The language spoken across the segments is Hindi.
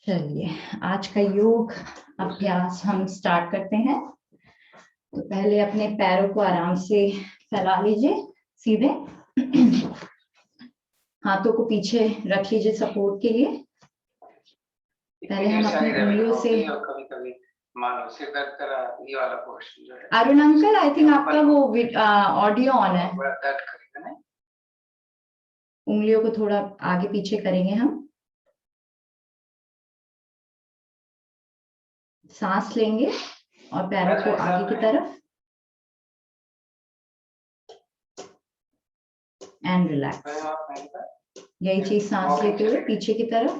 चलिए आज का योग अभ्यास हम स्टार्ट करते हैं। तो पहले अपने पैरों को आराम से फैला लीजिए सीधे, हाथों को पीछे रख लीजिए सपोर्ट के लिए। पहले हम अपनी उंगलियों से, अरुण अंकल आई थिंक आपका वो ऑडियो ऑन है, उंगलियों को थोड़ा आगे पीछे करेंगे हम। सांस लेंगे और पैरों को आगे की तरफ एंड रिलैक्स। यही चीज सांस लेते हुए पीछे की तरफ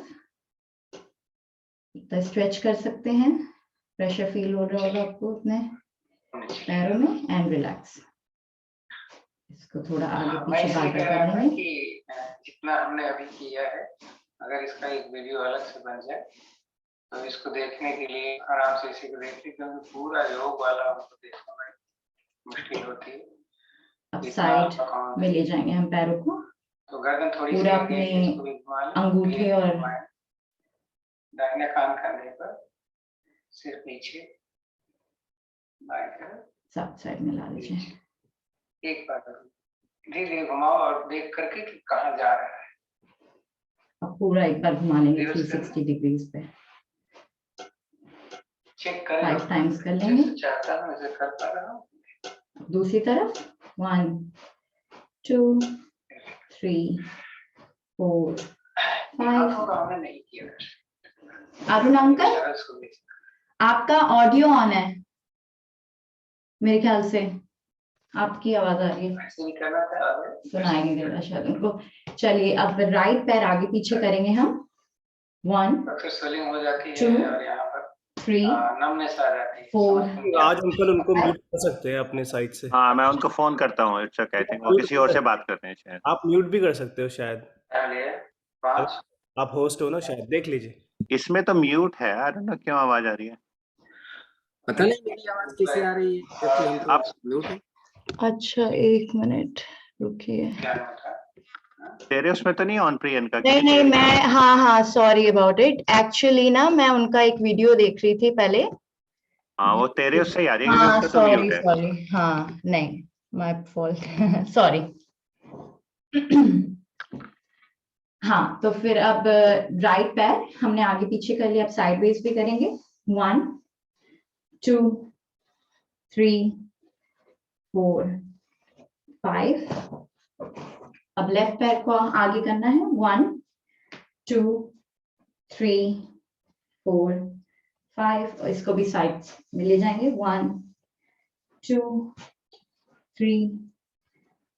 तो स्ट्रेच कर सकते हैं, प्रेशर फील हो रहा होगा आपको अपने पैरों में एंड रिलैक्स। इसको थोड़ा आगे पीछे बांका कर लेंगे। जितना हमने अभी किया है, अगर इसका एक वीडियो अलग से बन जाए तो इसको देखने के लिए आराम से इसी को देखिए, क्योंकि पूरा योग वाला हमको देखना बड़ी मुश्किल होती है। अब साइड में ले जाएंगे हम पैरों को, तो गर्दन थोड़ी पूरा अपने अंगूठे और दाहिने कान करने पर सिर पीछे बाएं तरफ सब साइड में ला लीजिए। एक बार धीरे धीरे घुमाओ और देख करके कि कहाँ जा रहा है। अब पूरा एक बार घुमा लेंगे 360 डिग्रीज पे, चेक करें 5 टाइम्स कर लेंगे। चाहता हूँ ऐसे कर पा रहा हूँ। दूसरी तरफ 1 2 3 4 5। नहीं किया। अरुण अंकल आपका ऑडियो ऑन है, मेरे ख्याल से आपकी आवाज आ रही है, सुनाई नहीं दे रहा शायद उनको। चलिए अब राइट पैर आगे पीछे करेंगे हम। 1 स्वेलिंग हो जाती है 2 और यहाँ पर 3 नमनेस आ जाती है। 4। आज अंकल उनको म्यूट कर सकते हैं अपने साइड से। हाँ मैं उनको फोन करता हूँ, इट्स ओके, आई थिंक वो किसी और से बात करते हैं शायद। आप म्यूट भी कर सकते हो शायद, 5। आप होस्ट हो ना शायद, देख लीजिए। इसमें तो म्यूट है, आई डोंट नो क्यों आवाज आ रही है। पता नहीं मेरी आवाज कैसे आ रही है, जबकि हम तो म्यूट है। अच्छा एक मिनट रुकिए, तेरे उसमें तो नहीं ऑन प्रियंका? नहीं मैं हाँ सॉरी अबाउट इट। एक्चुअली ना मैं उनका एक वीडियो देख रही थी पहले। हाँ वो तेरे उससे ही आ रही है, हाँ उसका तो म्यूट है। सॉरी हाँ नहीं माय फॉल्ट सॉरी। हाँ तो फिर अब राइट पैर हमने आगे पीछे कर लिया, अब साइडवेज भी करेंगे। 1 2 3 4 5। अब लेफ्ट पैर को आगे करना है। 1 2 3 4 5 और इसको भी साइड में ले जाएंगे। 1 2 3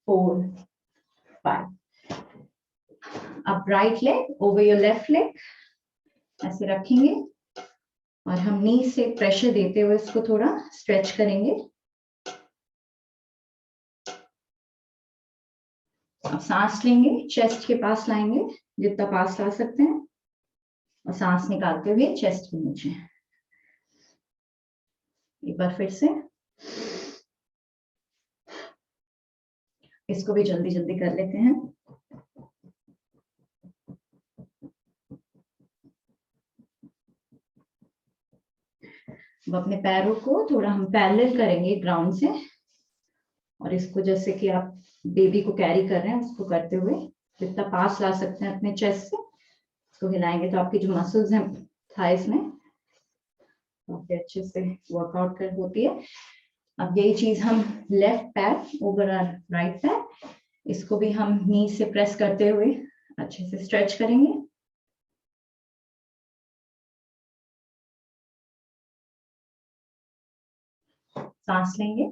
4 5। अब right leg over your left leg ऐसे रखेंगे और हम नी से प्रेशर देते हुए इसको थोड़ा स्ट्रेच करेंगे। अब सांस लेंगे, चेस्ट के पास लाएंगे जितना पास ला सकते हैं और सांस निकालते हुए चेस्ट के नीचे। एक बार फिर से इसको भी जल्दी जल्दी कर लेते हैं। अब अपने पैरों को थोड़ा हम पैरेलल करेंगे ग्राउंड से और इसको जैसे कि आप बेबी को कैरी कर रहे हैं उसको करते हुए जितना पास ला सकते हैं अपने चेस्ट से इसको हिलाएंगे तो आपकी जो मसल्स हैं थाइस में काफी अच्छे से वर्कआउट कर होती है। अब यही चीज हम लेफ्ट पैर ओवर राइट पैर, इसको भी हम नी से प्रेस करते हुए अच्छे से स्ट्रेच करेंगे। सांस लेंगे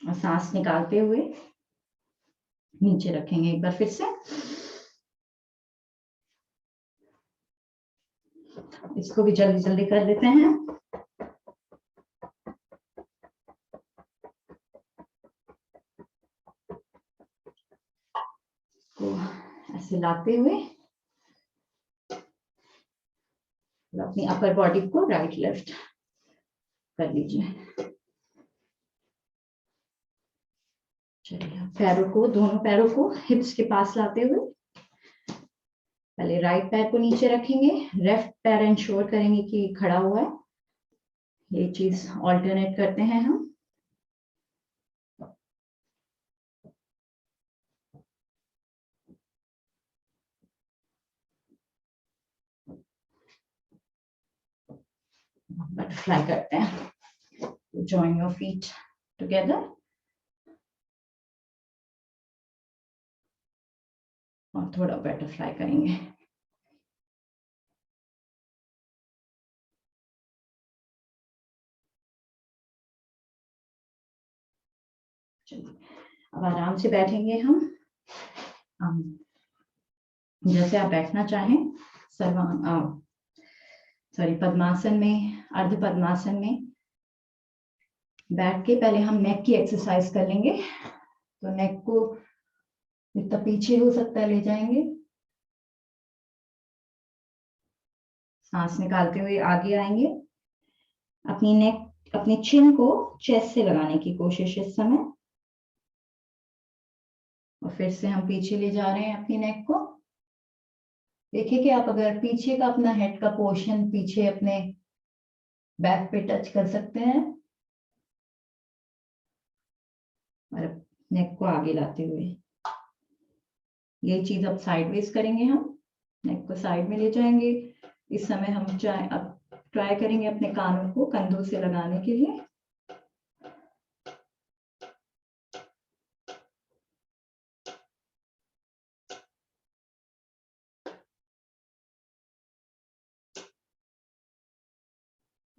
और सांस निकालते हुए नीचे रखेंगे। एक बार फिर से इसको भी जल्दी जल्दी कर लेते हैं। तो ऐसे लाते हुए अपनी अपर बॉडी को राइट लेफ्ट कर लीजिए। चलिए पैरों को, दोनों पैरों को हिप्स के पास लाते हुए पहले राइट पैर को नीचे रखेंगे, लेफ्ट पैर इंश्योर करेंगे कि खड़ा हुआ है। ये चीज ऑल्टरनेट करते हैं हम। बटरफ्लाई करते हैं। जॉइन योर फीट टुगेदर और थोड़ा बटरफ्लाई करेंगे। अब आराम से बैठेंगे हम जैसे आप बैठना चाहें, पद्मासन में, अर्ध पद्मासन में बैठ के पहले हम नेक की एक्सरसाइज कर लेंगे। तो नेक को जितना पीछे हो सकता है ले जाएंगे, सांस निकालते हुए आगे आएंगे। अपनी नेक, अपनी चिन को चेस्ट से लगाने की कोशिश इस समय, और फिर से हम पीछे ले जा रहे हैं अपनी नेक को। देखिए कि आप अगर पीछे का अपना हेड का पोर्शन पीछे अपने बैक पे टच कर सकते हैं, और नेक को आगे लाते हुए ये चीज अब साइडवेज करेंगे। हम नेक को साइड में ले जाएंगे। इस समय हम अब ट्राई करेंगे अपने कानों को कंधों से लगाने के लिए।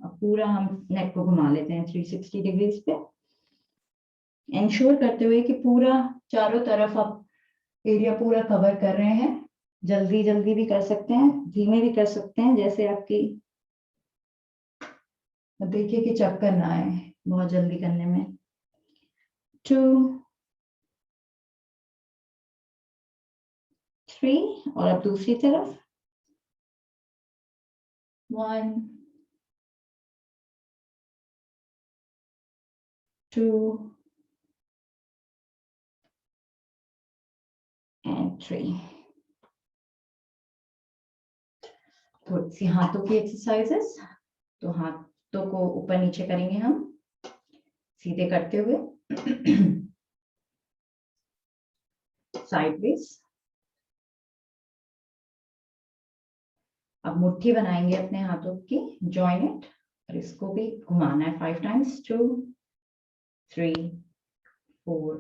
अब पूरा हम नेक को घुमा लेते हैं 360 डिग्रीज पे, इंश्योर करते हुए कि पूरा चारों तरफ आप एरिया पूरा कवर कर रहे हैं। जल्दी जल्दी भी कर सकते हैं, धीमे भी कर सकते हैं, जैसे आपकी, देखिए कि चक्कर ना आए बहुत जल्दी करने में। 2 3 और अब दूसरी तरफ 1 2 and 3। थोड़ी सी हाथों की एक्सरसाइजेस। तो हाथों को ऊपर नीचे करेंगे हम सीधे करते हुए, साइडवेज। अब मुट्ठी बनाएंगे अपने हाथों की, जॉइन इट, और इसको भी घुमाना है 5 टाइम्स। 2 3 4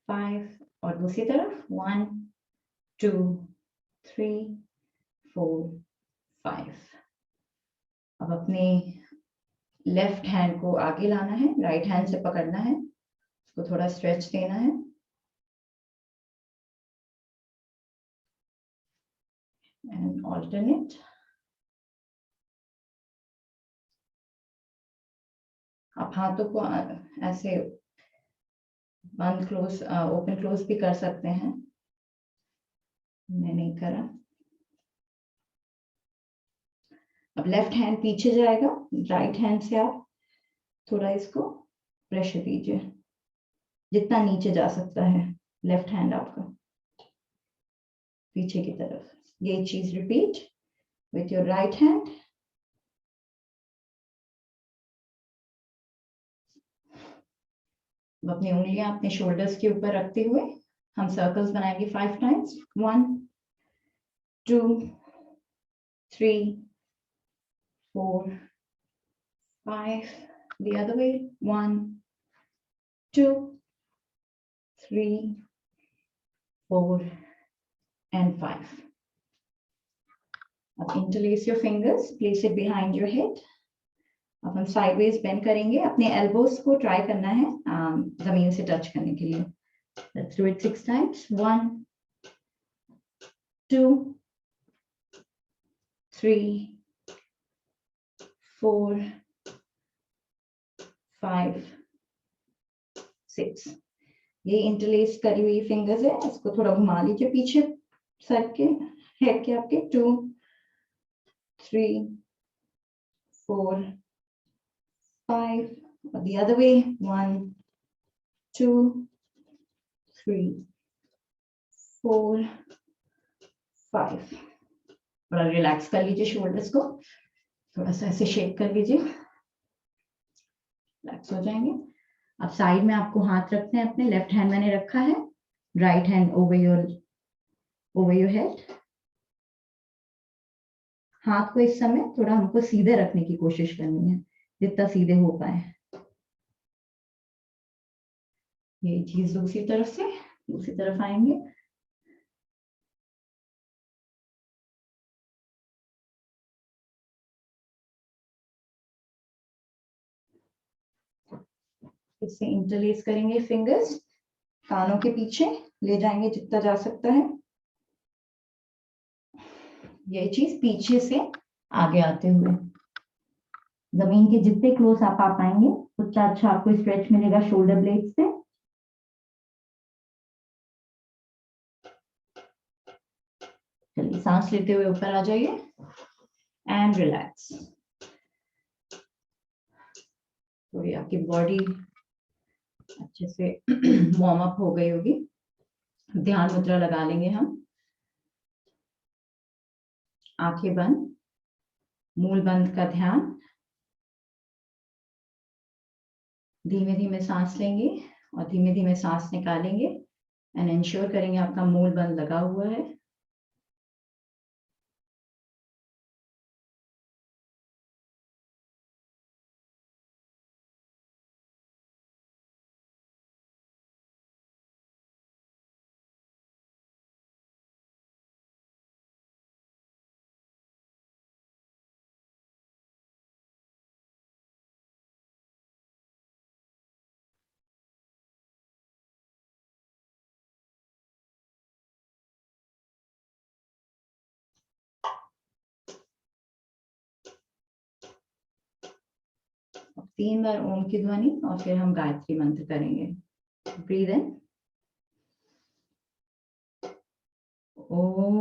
5 और दूसरी तरफ 1 2 3 4 5। अब अपने लेफ्ट हैंड को आगे लाना है, राइट हैंड से पकड़ना है, उसको थोड़ा स्ट्रेच देना है, एंड ऑल्टरनेट। आप हाथों को ऐसे बंद क्लोज, ओपन क्लोज भी कर सकते हैं, मैं नहीं करा। अब लेफ्ट हैंड पीछे जाएगा, राइट हैंड से आप थोड़ा इसको प्रेशर दीजिए जितना नीचे जा सकता है। लेफ्ट हैंड आपका पीछे की तरफ। ये चीज repeat with your right hand. अपनी उंगलियां अपने शोल्डर्स के ऊपर रखते हुए हम सर्कल्स बनाएंगे 5 times. 1 2 3 4 5। the other way, 1 2 3 4 and 5। अब interlace your fingers, place it behind your head। अब हम साइडवेज बेंड करेंगे, अपने एल्बोस को ट्राई करना है जमीन से टच करने के लिए। Let's do it 6 times। 1 2 3 4 5 6। ये इंटरलेस करी हुई फिंगर्स है, इसको थोड़ा घुमा लीजिए पीछे सर के, हेड के आपके। 2 3 4 5 और the other way, 1 2 3 4 5। थोड़ा रिलैक्स कर लीजिए शोल्डर्स को, थोड़ा सा ऐसे शेक कर लीजिए, रिलैक्स हो जाएंगे। अब साइड में आपको हाथ रखते हैं अपने, लेफ्ट हैंड मैंने रखा है, right hand over your head. हाथ को इस समय थोड़ा हमको सीधे रखने की कोशिश करनी है, जितना सीधे हो पाए। ये चीज दूसरी तरफ आएंगे। इससे इंटरलेस करेंगे फिंगर्स, कानों के पीछे ले जाएंगे जितना जा सकता है। ये चीज पीछे से आगे आते हुए जमीन के जितने क्लोज आप आ पाएंगे उतना अच्छा आपको स्ट्रेच मिलेगा शोल्डर ब्लेड से। चलिए सांस लेते हुए ऊपर आ जाइए एंड रिलैक्स। थोड़ी आपकी बॉडी अच्छे से वार्म अप हो गई होगी। ध्यान मुद्रा लगा लेंगे हम, आंखें बंद, मूल बंद का ध्यान। धीमे धीमे सांस लेंगे और धीमे धीमे सांस निकालेंगे एंड इंश्योर करेंगे आपका मूल बंद लगा हुआ है। अब 3 बार ओम की ध्वनि और फिर हम गायत्री मंत्र करेंगे। ब्रीद इन, ओम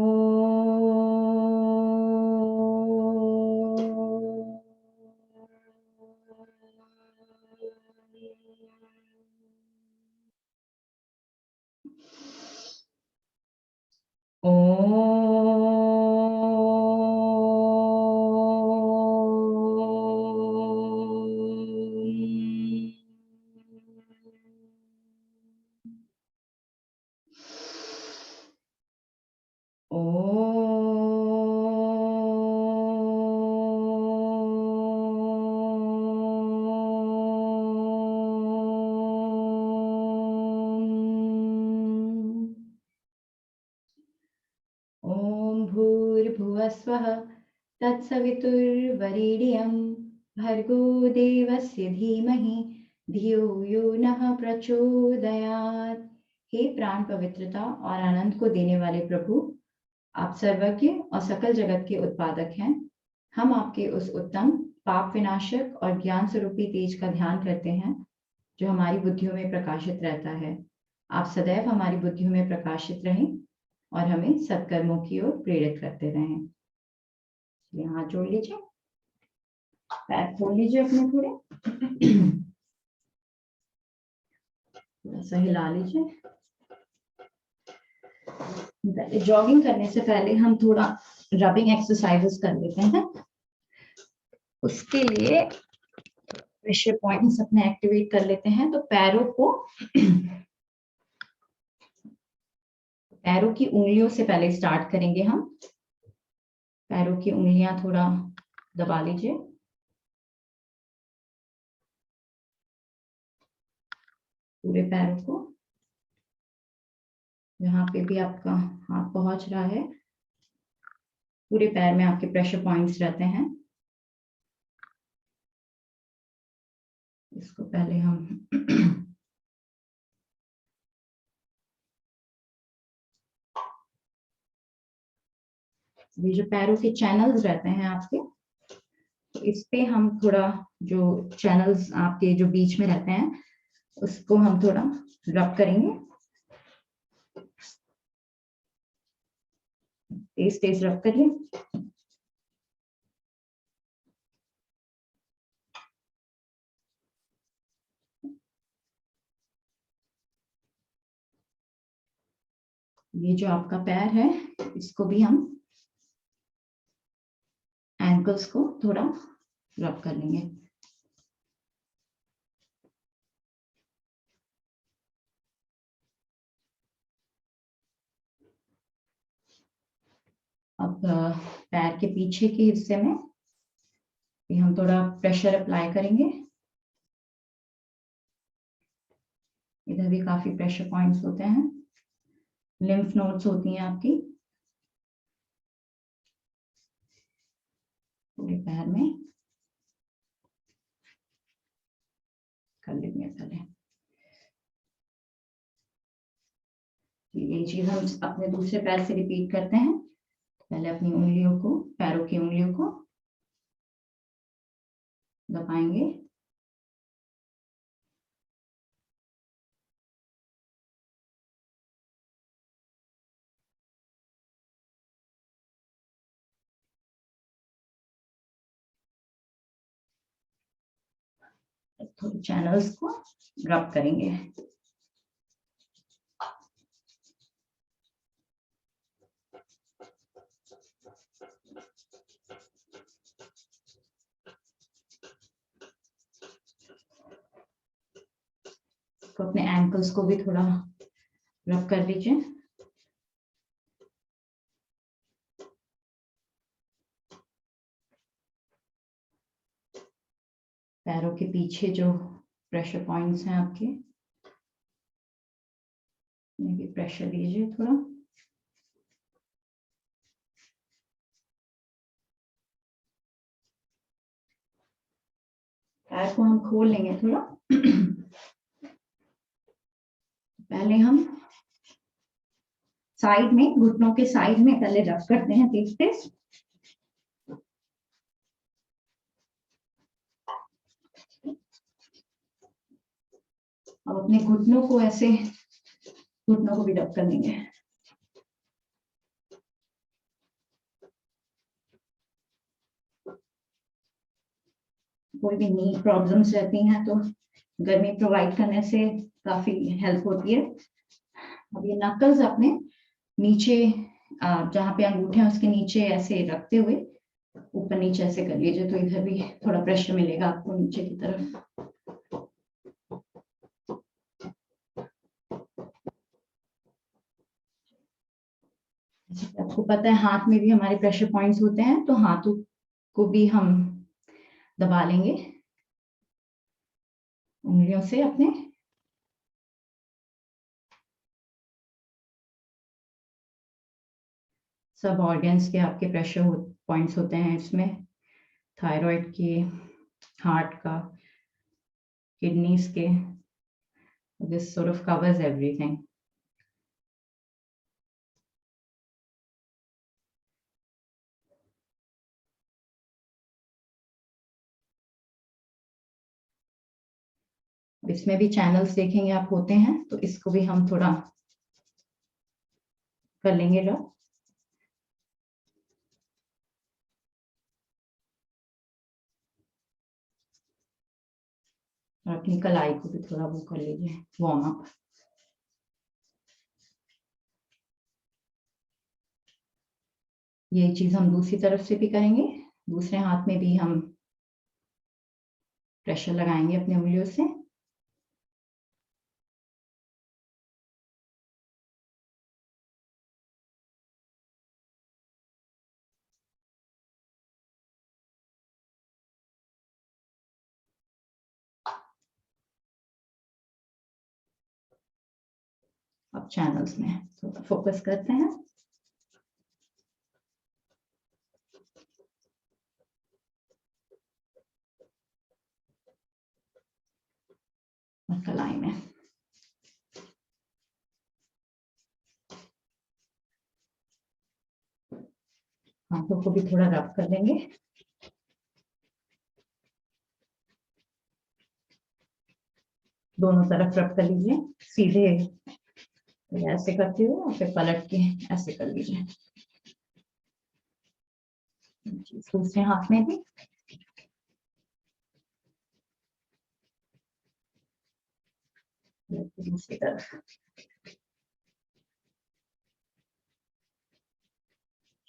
भूर्भुवस्वः तत्सवितुर्वरेण्यं भर्गो देवस्य धीमहि धियो यो नः प्रचोदयात्। हे प्राण पवित्रता और आनंद को देने वाले प्रभु, आप सर्वज्ञ और सकल जगत के उत्पादक हैं। हम आपके उस उत्तम पाप विनाशक और ज्ञान स्वरूपी तेज का ध्यान करते हैं जो हमारी बुद्धियों में प्रकाशित रहता है। आप सदैव हमारी बुद्धियों में प्रकाशित रहें और हमें सत्कर्मों की ओर प्रेरित करते रहें। हाथ जोड़ लीजिए, पैर खोल लीजिए अपने थोड़े, थोड़ा सा हिला लीजिए। पहले जॉगिंग करने से पहले हम थोड़ा रबिंग एक्सरसाइजेस कर लेते हैं। उसके लिए प्रेशर पॉइंट्स अपने एक्टिवेट कर लेते हैं। तो पैरों की उंगलियों से पहले स्टार्ट करेंगे हम। पैरों की उंगलियां थोड़ा दबा लीजिए। पूरे पैरों को, जहां पे भी आपका हाथ पहुंच रहा है, पूरे पैर में आपके प्रेशर पॉइंट्स रहते हैं। इसको पहले हम ये जो पैरों के चैनल्स रहते हैं आपके, तो इस पे हम थोड़ा, जो चैनल्स आपके जो बीच में रहते हैं, उसको हम थोड़ा रब करेंगे। तेज तेज रब करिए। ये जो आपका पैर है इसको भी हम एंकल्स को थोड़ा रब कर लेंगे। अब पैर के पीछे के हिस्से में भी हम थोड़ा प्रेशर अप्लाई करेंगे। इधर भी काफी प्रेशर पॉइंट्स होते हैं, लिम्फ नोड्स होती हैं आपकी पूरे पैर में। कर लेंगे पहले ये चीज हम अपने दूसरे पैर से रिपीट करते हैं। पहले अपनी उंगलियों को, पैरों की उंगलियों को दबाएंगे, थोड़े चैनल्स को रब करेंगे। तो अपने एंकल्स को भी थोड़ा रब कर लीजिए। पैरों के पीछे जो प्रेशर पॉइंट्स हैं आपके, उन्हें भी प्रेशर दीजिए थोड़ा। पैर को हम खोल लेंगे थोड़ा। पहले हम साइड में, घुटनों के साइड में पहले रब करते हैं तेज तेज। अब अपने घुटनों को ऐसे, घुटनों को भी रब कर लेंगे। कोई भी नी प्रॉब्लम्स रहती हैं तो गर्मी प्रोवाइड करने से काफी हेल्प होती है। अब ये नकल्स अपने नीचे, जहाँ पे अंगूठे हैं उसके नीचे ऐसे रखते हुए ऊपर नीचे ऐसे कर लीजिए, तो इधर भी थोड़ा प्रेशर मिलेगा आपको नीचे की तरफ। आपको पता है हाथ में भी हमारे प्रेशर पॉइंट्स होते हैं, तो हाथों को भी हम दबा लेंगे उंगलियों से अपने। सब ऑर्गन्स के आपके प्रेशर पॉइंट्स होते हैं इसमें, थायराइड के, हार्ट का, किडनीज के। This sort of covers everything. इसमें भी चैनल्स देखेंगे आप होते हैं, तो इसको भी हम थोड़ा कर लेंगे रब। और अपनी कलाई को भी थोड़ा वो कर लीजिए, वार्म अप। ये चीज हम दूसरी तरफ से भी करेंगे। दूसरे हाथ में भी हम प्रेशर लगाएंगे अपनी उंगलियों से। अब चैनल्स में थोड़ा फोकस करते हैं। और कलाई में हाथों को भी थोड़ा रब कर देंगे। दोनों तरफ रब कर लीजिए, सीधे ऐसे करते हुए और फिर पलट के ऐसे कर लीजिए। दूसरे हाथ में भी दूसरी तरफ।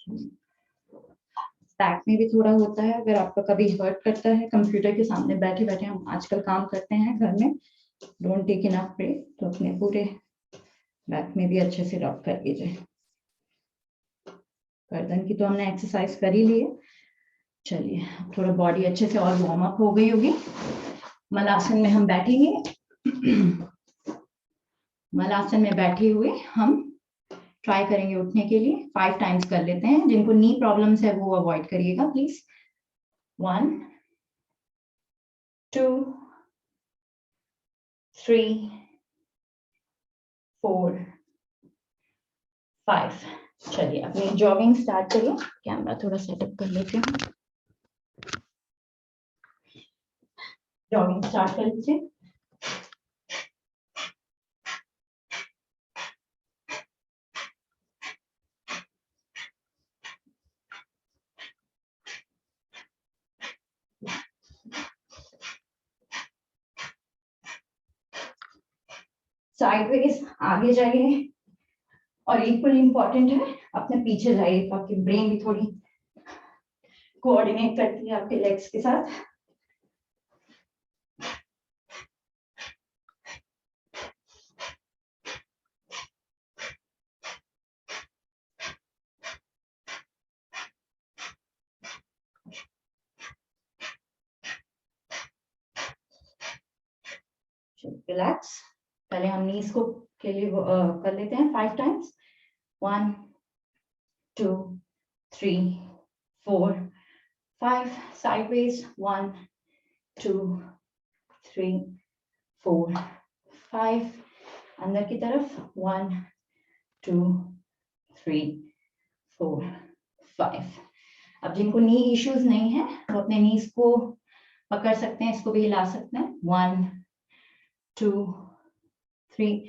बैक में भी थोड़ा होता है, अगर आपका कभी हर्ट करता है कंप्यूटर के सामने बैठे बैठे, हम आजकल काम करते हैं घर में, डोंट टेक इनफ ब्रेक, तो अपने पूरे बैक में भी अच्छे से रब कर लीजिए। गर्दन की तो हमने एक्सरसाइज कर ही ली है। चलिए थोड़ा बॉडी अच्छे से और वार्म अप हो गई होगी। मलासन में हम बैठेंगे। मलासन में बैठे हुए हम ट्राई करेंगे उठने के लिए। 5 टाइम्स कर लेते हैं। जिनको नी प्रॉब्लम्स है वो अवॉइड करिएगा प्लीज। 1 2 3 4 5। चलिए अपनी जॉगिंग स्टार्ट करिए। कैमरा थोड़ा सेटअप कर लेते हैं। जॉगिंग स्टार्ट कर लीजिए। साइडवेज आगे जाइए और इक्वली इंपॉर्टेंट है अपने पीछे जाइए, तो आपकी ब्रेन भी थोड़ी कोऑर्डिनेट करती है आपके लेग्स के साथ। रिलैक्स। पहले हम नीज को के लिए कर लेते हैं 5 टाइम्स। 1 2 3 4 5। साइडवेज 1 2 3 4 5। अंदर की तरफ 1 2 3 4 5। अब जिनको नी इश्यूज नहीं है वो अपने नीज को पकड़ सकते हैं, इसको भी हिला सकते हैं। 1 2 3।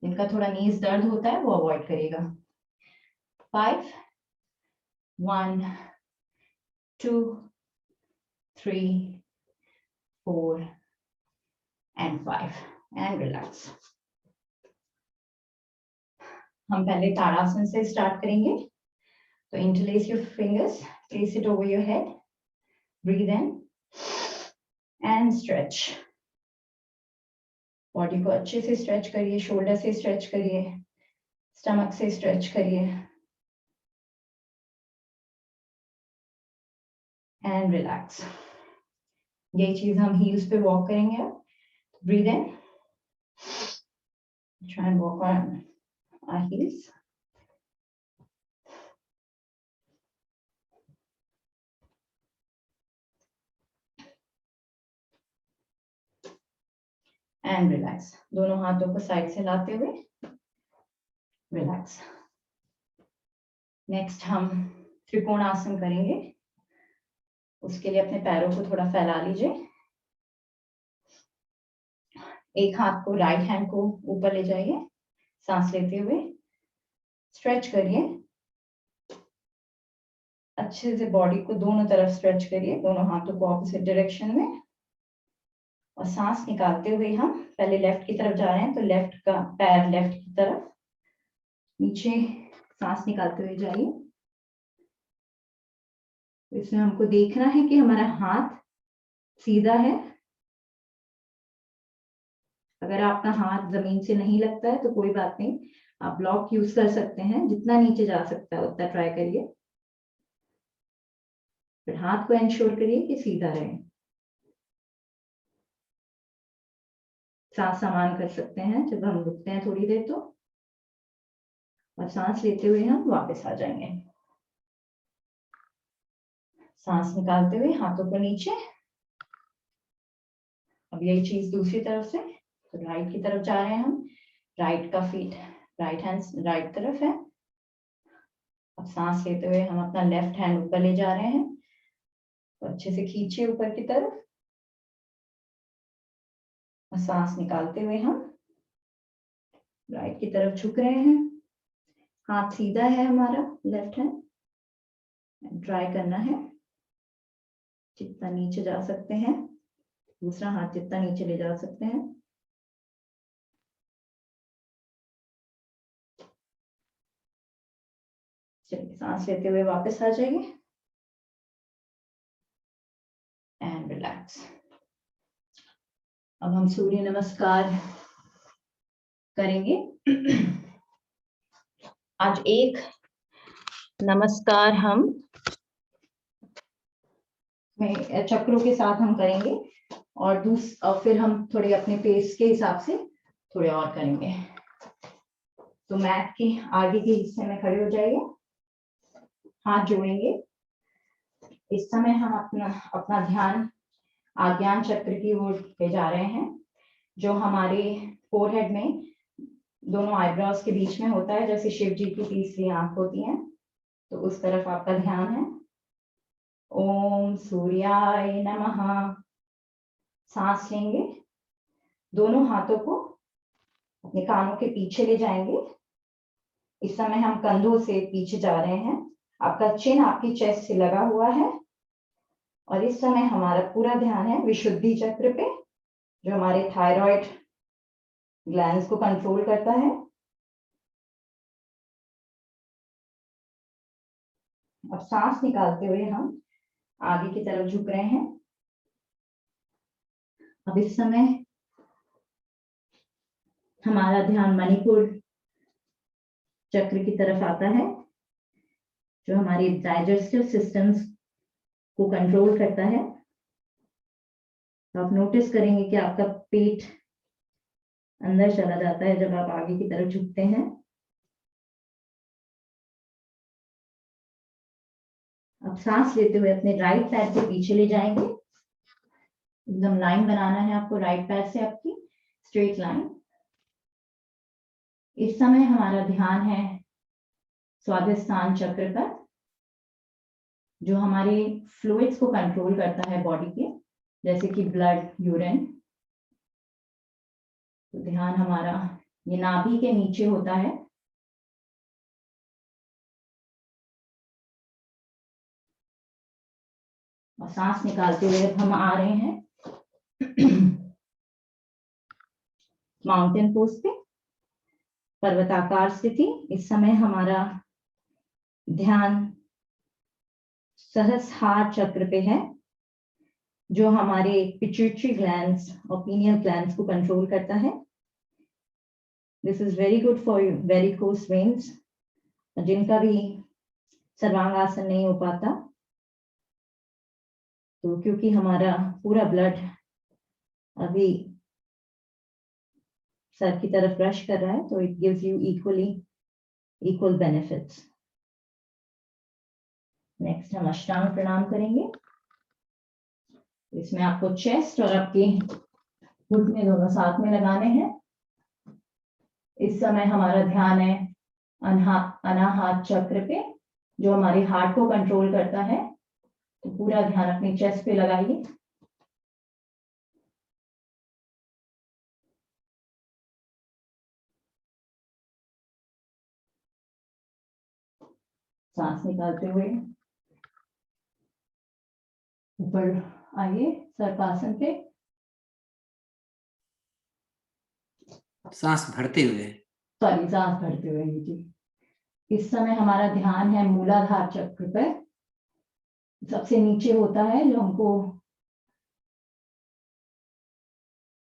जिनका थोड़ा नीज दर्द होता है वो अवॉइड करेगा। 5 1 2 3 4 and 5 and relax। हम पहले ताड़ासन से स्टार्ट करेंगे। तो interlace your fingers, place it over your head, breathe in and stretch। Body को अच्छे से स्ट्रेच करिए, शोल्डर से स्ट्रेच करिए, स्टमक से स्ट्रेच करिए एंड रिलैक्स। यही चीज हम हील्स पे वॉक करेंगे। Breathe in, try and walk on our heels. And relax. दोनों हाथों को साइड से लाते हुए रिलैक्स। नेक्स्ट हम त्रिकोणासन करेंगे। उसके लिए अपने पैरों को थोड़ा फैला लीजिए। एक हाथ को, राइट हैंड को ऊपर ले जाइए, सांस लेते हुए स्ट्रेच करिए। अच्छे से बॉडी को दोनों तरफ स्ट्रेच करिए, दोनों हाथों को ऑपोजिट डायरेक्शन में। और सांस निकालते हुए हम पहले लेफ्ट की तरफ जा रहे हैं, तो लेफ्ट का पैर लेफ्ट की तरफ नीचे सांस निकालते हुए जाइए। तो इसमें हमको देखना है कि हमारा हाथ सीधा है। अगर आपका हाथ जमीन से नहीं लगता है तो कोई बात नहीं, आप ब्लॉक यूज कर सकते हैं। जितना नीचे जा सकता है उतना ट्राई करिए। फिर हाथ को इंश्योर करिए कि सीधा रहे। सांस समान कर सकते हैं जब हम रुकते हैं थोड़ी देर, तो और सांस लेते हुए हम वापस आ जाएंगे। सांस निकालते हुए हाथों को नीचे। अब यही चीज दूसरी तरफ से, तो राइट की तरफ जा रहे हैं हम। राइट का फीट, राइट हैंड राइट तरफ है। अब सांस लेते हुए हम अपना लेफ्ट हैंड ऊपर ले जा रहे हैं, तो अच्छे से खींचिए ऊपर की तरफ। और सांस निकालते हुए हम राइट की तरफ झुक रहे हैं। हाथ सीधा है हमारा, लेफ्ट हैंड। ट्राई करना है जितना नीचे जा सकते हैं, दूसरा हाथ जितना नीचे ले जा सकते हैं। चलिए सांस लेते हुए वापस आ जाइए एंड रिलैक्स। अब हम सूर्य नमस्कार करेंगे। आज एक नमस्कार हम चक्रों के साथ हम करेंगे और फिर हम थोड़े अपने पेस के हिसाब से थोड़े और करेंगे। तो मैट के आगे के हिस्से में खड़े हो जाइए, हाथ जोड़ेंगे। इस समय हम अपना ध्यान आज्ञान चक्र की ओर ले जा रहे हैं, जो हमारे फोरहेड में दोनों आईब्रोज के बीच में होता है, जैसे शिव जी की तीसरी आंख होती है। तो उस तरफ आपका ध्यान है। ओम सूर्याय नमः। सांस लेंगे, दोनों हाथों को अपने कानों के पीछे ले जाएंगे। इस समय हम कंधों से पीछे जा रहे हैं। आपका चिन आपकी चेस्ट से लगा हुआ है और इस समय हमारा पूरा ध्यान है विशुद्धि चक्र पे, जो हमारे थायराइड ग्लैंड्स को कंट्रोल करता है। अब सांस निकालते हुए हम आगे की तरफ झुक रहे हैं। अब इस समय हमारा ध्यान मणिपुर चक्र की तरफ आता है, जो हमारे डाइजेस्टिव सिस्टम्स को कंट्रोल करता है। तो आप नोटिस करेंगे कि आपका पेट अंदर चला जाता है जब आप आगे की तरफ झुकते हैं। अब सांस लेते हुए अपने राइट पैर के पीछे ले जाएंगे। एकदम लाइन बनाना है आपको राइट पैर से, आपकी स्ट्रेट लाइन। इस समय हमारा ध्यान है स्वादिष्ठान चक्र पर, जो हमारे फ्लूइड्स को कंट्रोल करता है बॉडी के, जैसे कि ब्लड, यूरिन। तो ध्यान हमारा ये नाभि के नीचे होता है। और सांस निकालते हुए अब हम आ रहे हैं माउंटेन पोज पे, पर्वताकार स्थिति। इस समय हमारा ध्यान सहस्रार चक्र पे है, जो हमारे पिट्यूटरी ग्लैंड्स और पीनियल ग्लैंड्स को कंट्रोल करता है। This is very good for varicose veins, जिनका भी सर्वांगासन नहीं हो पाता। तो क्योंकि हमारा पूरा ब्लड अभी सर की तरफ रश कर रहा है, तो it gives you equal benefits. Next हम अष्टांग प्रणाम करेंगे। इसमें आपको चेस्ट और आपके घुटने दोनों साथ में लगाने हैं। इस समय हमारा ध्यान है अनाहत चक्र पे, जो हमारे हार्ट को कंट्रोल करता है। तो पूरा ध्यान अपनी चेस्ट पे लगाइए। सांस निकालते हुए ऊपर आइए सर्पासन पे। सांस भरते हुए। सॉरी, सांस भरते हुए जी। इस समय हमारा ध्यान है मूलाधार चक्र पर, सबसे नीचे होता है, जो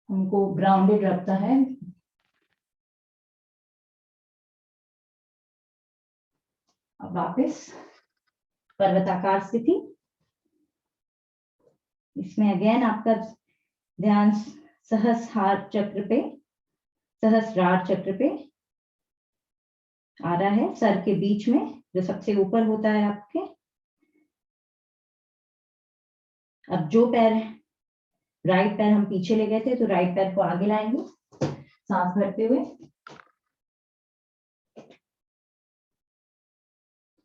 हमको ग्राउंडेड रखता है। अब वापस पर्वताकार स्थिति। इसमें अगेन आपका ध्यान सहस्रार चक्र पे आ रहा है, सर के बीच में, जो सबसे ऊपर होता है आपके। अब जो पैर राइट पैर हम पीछे ले गए थे, तो राइट पैर को आगे लाएंगे सांस भरते हुए।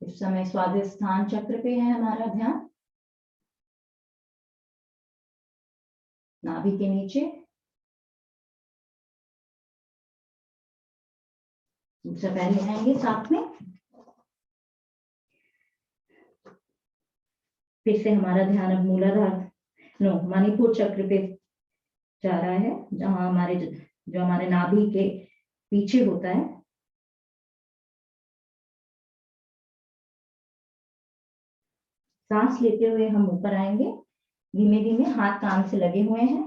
इस समय स्वादिष्ठान चक्र पे है हमारा ध्यान, नाभि के नीचे। दूसरा पैर लगाएंगे साथ में। फिर से हमारा ध्यान अब मणिपुर चक्र पे जा रहा है, जहां जो हमारे नाभि के पीछे होता है। सांस लेते हुए हम ऊपर आएंगे, धीमे धीमे, हाथ कान से लगे हुए हैं।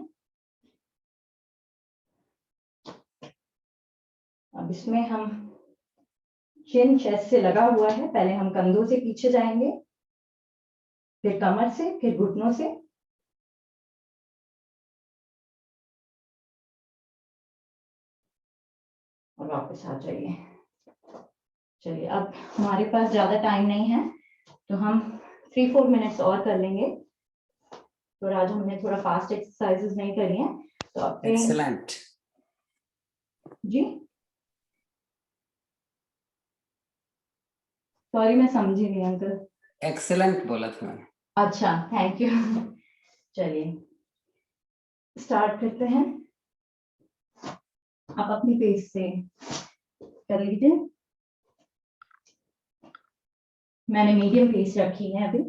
अब इसमें हम चिन चेस्ट से लगा हुआ है, पहले हम कंधों से पीछे जाएंगे, फिर कमर से, फिर घुटनों से। और वापस आ जाइए। चलिए, अब हमारे पास ज्यादा टाइम नहीं है, तो हम 3-4 मिनट्स और कर लेंगे। तो आज हमने थोड़ा फास्ट एक्सरसाइजेस नहीं करी हैं, तो अपने एक्सेलेंट। जी, सॉरी मैं समझी नहीं अंकल। एक्सेलेंट बोला था मैंने। अच्छा, थैंक यू। चलिए स्टार्ट करते हैं। आप अपनी पेस से कर लीजिए। मैंने मीडियम पेस रखी है अभी।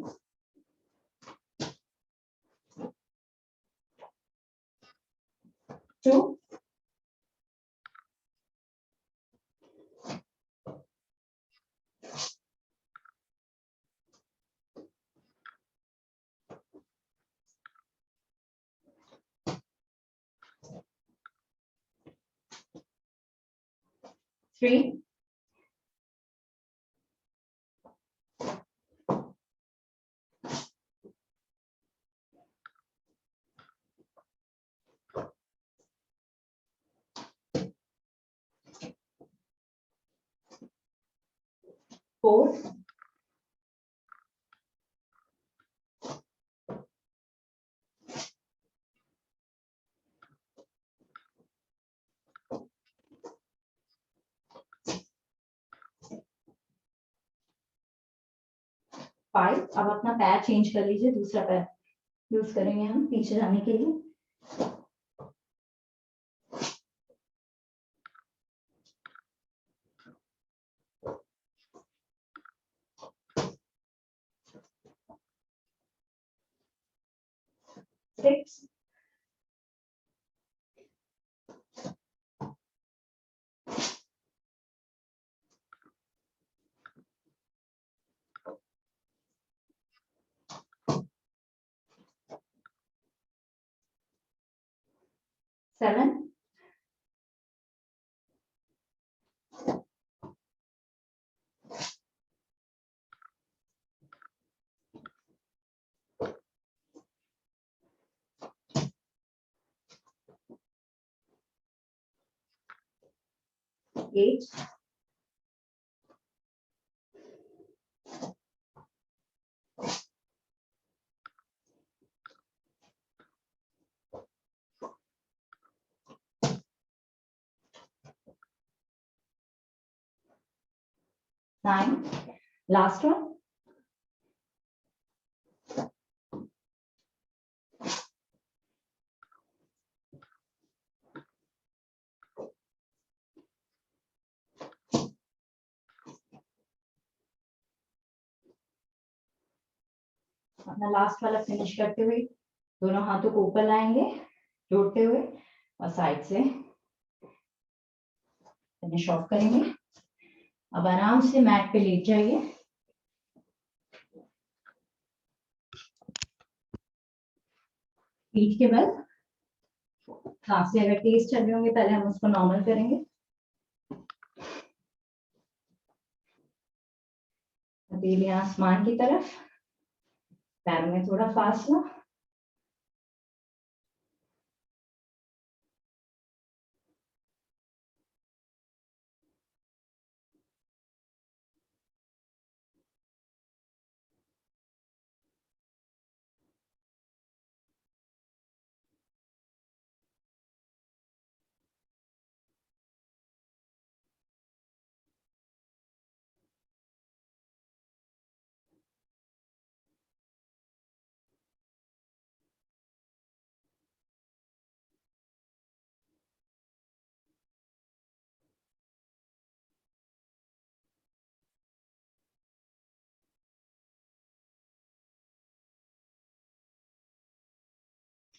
टू, 3, 4, 5। अब अपना पैर चेंज कर लीजिए, दूसरा पैर यूज करेंगे हम पीछे जाने के लिए। Six, 7, 8, 9, last one. अपना लास्ट वाला फिनिश करते हुए दोनों हाथों को ऊपर लाएंगे, जोड़ते हुए, और साइड से फिनिश ऑफ करेंगे। अब आराम से मैट पे लेट जाइए। पीठ के बल, सांसें अगर तेज चल रही होंगे पहले हम उसको नॉर्मल करेंगे। हथेली आसमान की तरफ, पैरों में थोड़ा फासला।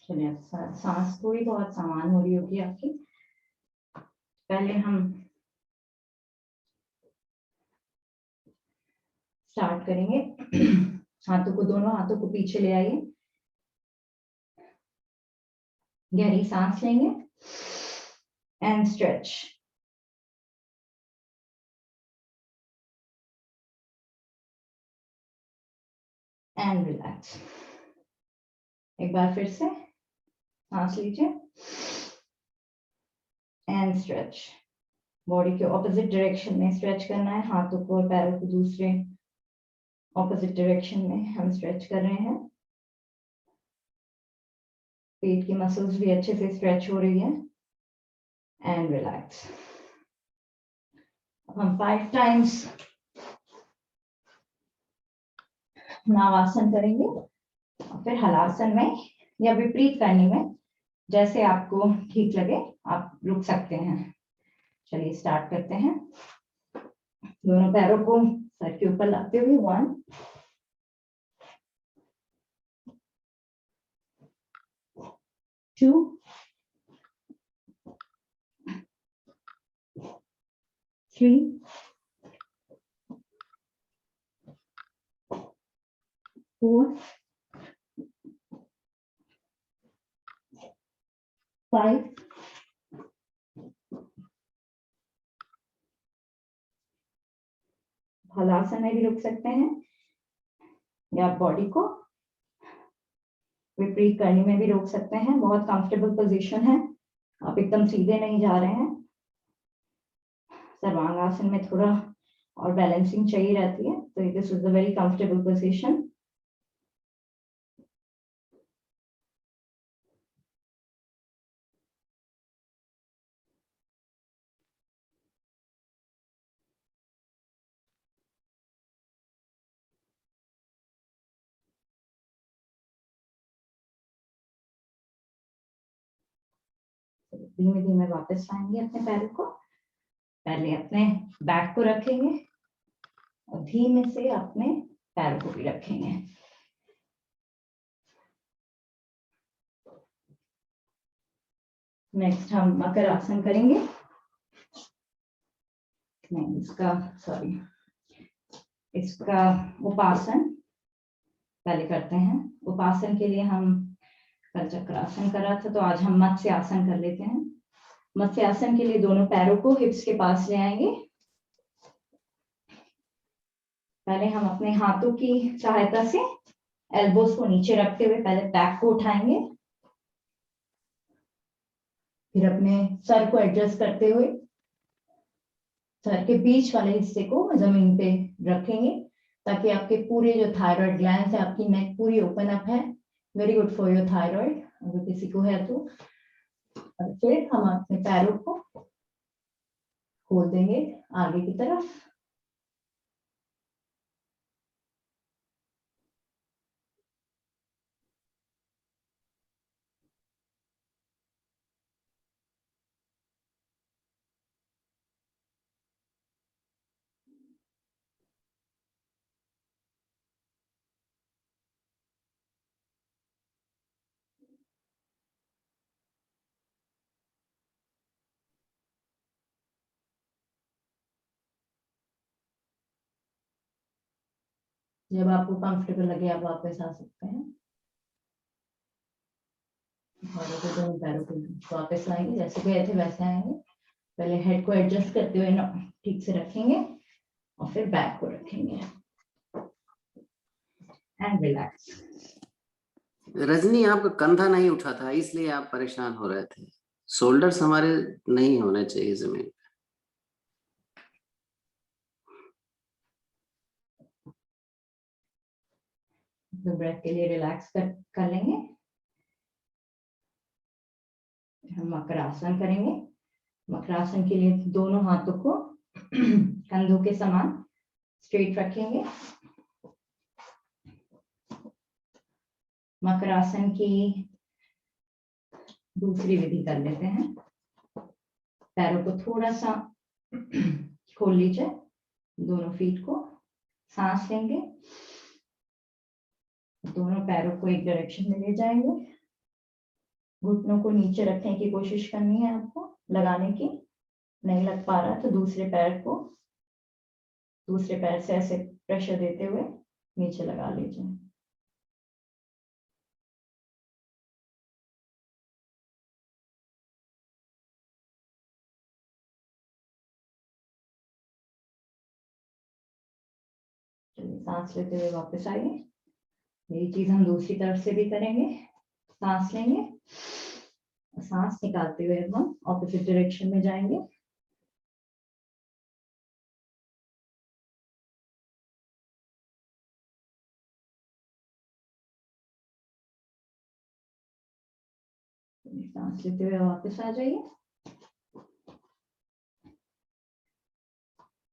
चलिए, सांस थोड़ी बहुत समान हो रही होगी आपकी। पहले हम स्टार्ट करेंगे दोनों हाथों को पीछे ले आइए, गहरी सांस लेंगे एंड स्ट्रेच। And relax. एक बार फिर से सांस लीजिए एंड स्ट्रेच। बॉडी के ऑपोजिट डायरेक्शन में स्ट्रेच करना है, हाथों को और पैरों को दूसरे ऑपोजिट डायरेक्शन में हम स्ट्रेच कर रहे हैं। पेट की मसल्स भी अच्छे से स्ट्रेच हो रही है एंड रिलैक्स। अब हम 5 टाइम्स नावासन करेंगे और फिर हलासन में या विपरीत करने में, जैसे आपको ठीक लगे आप रुक सकते हैं। चलिए स्टार्ट करते हैं। दोनों पैरों को सर के ऊपर लाते हुए 1 2 3 4 5 हलासन में भी रुक सकते हैं या बॉडी को विपरीत करने में भी रोक सकते हैं। बहुत कंफर्टेबल पोजीशन है, आप एकदम सीधे नहीं जा रहे हैं। सर्वांगासन में थोड़ा और बैलेंसिंग चाहिए रहती है, तो this is a very comfortable position. धीमे धीमे वापस आएंगे अपने पैरों को। पहले अपने बैक को रखेंगे और धीमे से अपने पैरों को भी रखेंगे। नेक्स्ट हम मकर आसन करेंगे। नहीं, इसका उपासन पहले करते हैं। उपासन के लिए हम कल चक्रासन करा था, तो आज हम मत्स्य आसन कर लेते हैं। मत्स्य आसन के लिए दोनों पैरों को हिप्स के पास ले आएंगे। पहले हम अपने हाथों की सहायता से एल्बोस को नीचे रखते हुए पहले बैक को उठाएंगे, फिर अपने सर को एडजस्ट करते हुए सर के बीच वाले हिस्से को जमीन पे रखेंगे, ताकि आपके पूरे जो थायराइड ग्लैंड्स है, आपकी नेक पूरी ओपन अप है। Very good for your thyroid, अगर किसी को है तो। और फिर हम अपने पैरों को खोल देंगे आगे की तरफ। जब आपको कंफर्टेबल लगे आप वापस आ सकते हैं। दोनों पैरों को वापस आएंगे, जैसे गए थे वैसे आएंगे। पहले हेड को एडजस्ट करते हुए ठीक से रखेंगे और फिर बैक को रखेंगे एंड रिलैक्स। रजनी, आपका कंधा नहीं उठा था इसलिए आप परेशान हो रहे थे। शोल्डर्स हमारे नहीं होने चाहिए जमीन। तो ब्रेथ के लिए रिलैक्स कर लेंगे। हम मकरासन करेंगे। मकरासन के लिए दोनों हाथों को कंधों के समान स्ट्रेट रखेंगे। मकरासन की दूसरी विधि कर लेते हैं। पैरों को थोड़ा सा खोल लीजिए, दोनों फीट को। सांस लेंगे, दोनों पैरों को एक डायरेक्शन में ले जाएंगे। घुटनों को नीचे रखने की कोशिश करनी है आपको, लगाने की। नहीं लग पा रहा तो दूसरे पैर से ऐसे प्रेशर देते हुए नीचे लगा लीजिए। चलिए सांस लेते हुए वापस आइए। यही चीज हम दूसरी तरफ से भी करेंगे। सांस लेंगे, सांस निकालते हुए हम ऑपोजिट डायरेक्शन में जाएंगे। सांस लेते हुए वापस आ जाइए।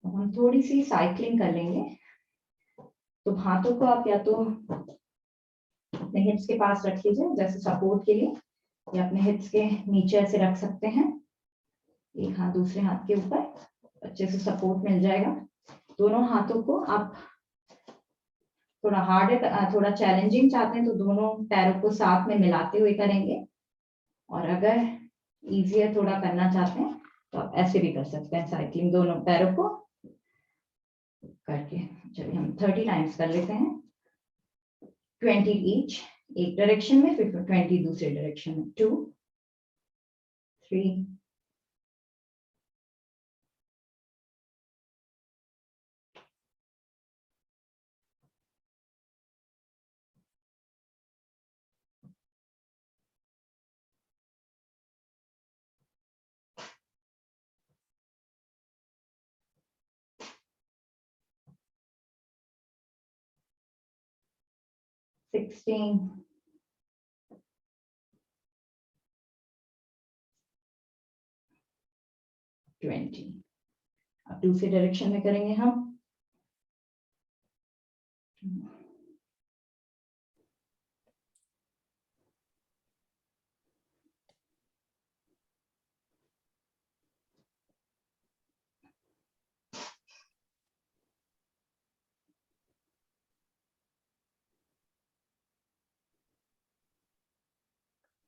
अब हम थोड़ी सी साइक्लिंग कर लेंगे। तो हाथों को आप या तो अपने हिप्स के पास रख लीजिए जैसे सपोर्ट के लिए, या अपने हिप्स के नीचे ऐसे रख सकते हैं। एक हाथ दूसरे हाथ के ऊपर अच्छे से सपोर्ट मिल जाएगा। दोनों हाथों को आप थोड़ा हार्ड है, थोड़ा चैलेंजिंग चाहते हैं तो दोनों पैरों को साथ में मिलाते हुए करेंगे, और अगर इजी है थोड़ा करना चाहते हैं तो आप ऐसे भी कर सकते हैं, साइक्लिंग दोनों पैरों को करके। चलिए हम 30 टाइम्स कर लेते हैं। 20 ईच, एक डायरेक्शन में, फिर 20 दूसरे डायरेक्शन में। 2 3 16 20। अब दूसरे डायरेक्शन में करेंगे हम।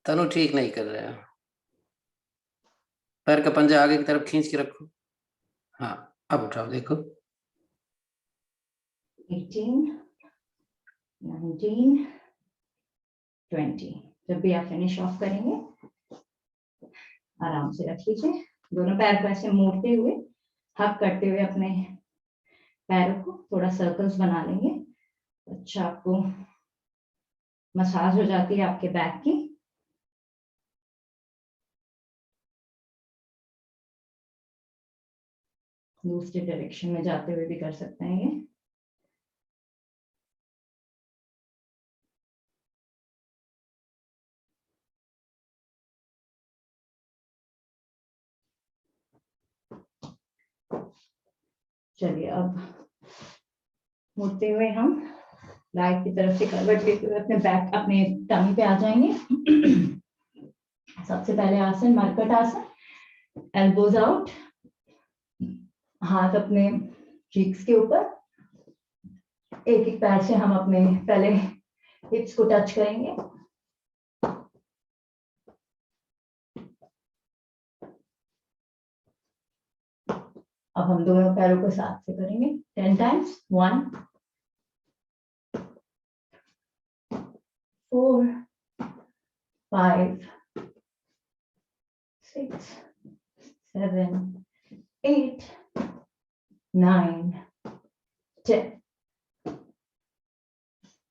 तनु ठीक नहीं कर रहे हो, पैर का पंजा आगे की तरफ खींच के रखो। हाँ अब उठाओ, देखो। 18 19 20। जब भी आप फिनिश ऑफ करेंगे आराम से रख लीजिए। दोनों पैर को ऐसे मोड़ते हुए, हक करते हुए अपने पैरों को थोड़ा सर्कल्स बना लेंगे। अच्छा, आपको मसाज हो जाती है आपके बैक की। दूसरे डायरेक्शन में जाते हुए भी कर सकते हैं ये। चलिए अब मुड़ते हुए हम राइट की तरफ से करवट लेते हुए अपने बैक, अपने टमी पे आ जाएंगे। सबसे पहले आसन मरकट आसन, एल्बोज आउट, हाथ अपने चीक्स के ऊपर। एक एक पैर से हम अपने पहले हिप्स को टच करेंगे। अब हम दोनों पैरों को साथ से करेंगे 10 टाइम्स। 1 4 5 6 7 8 9 10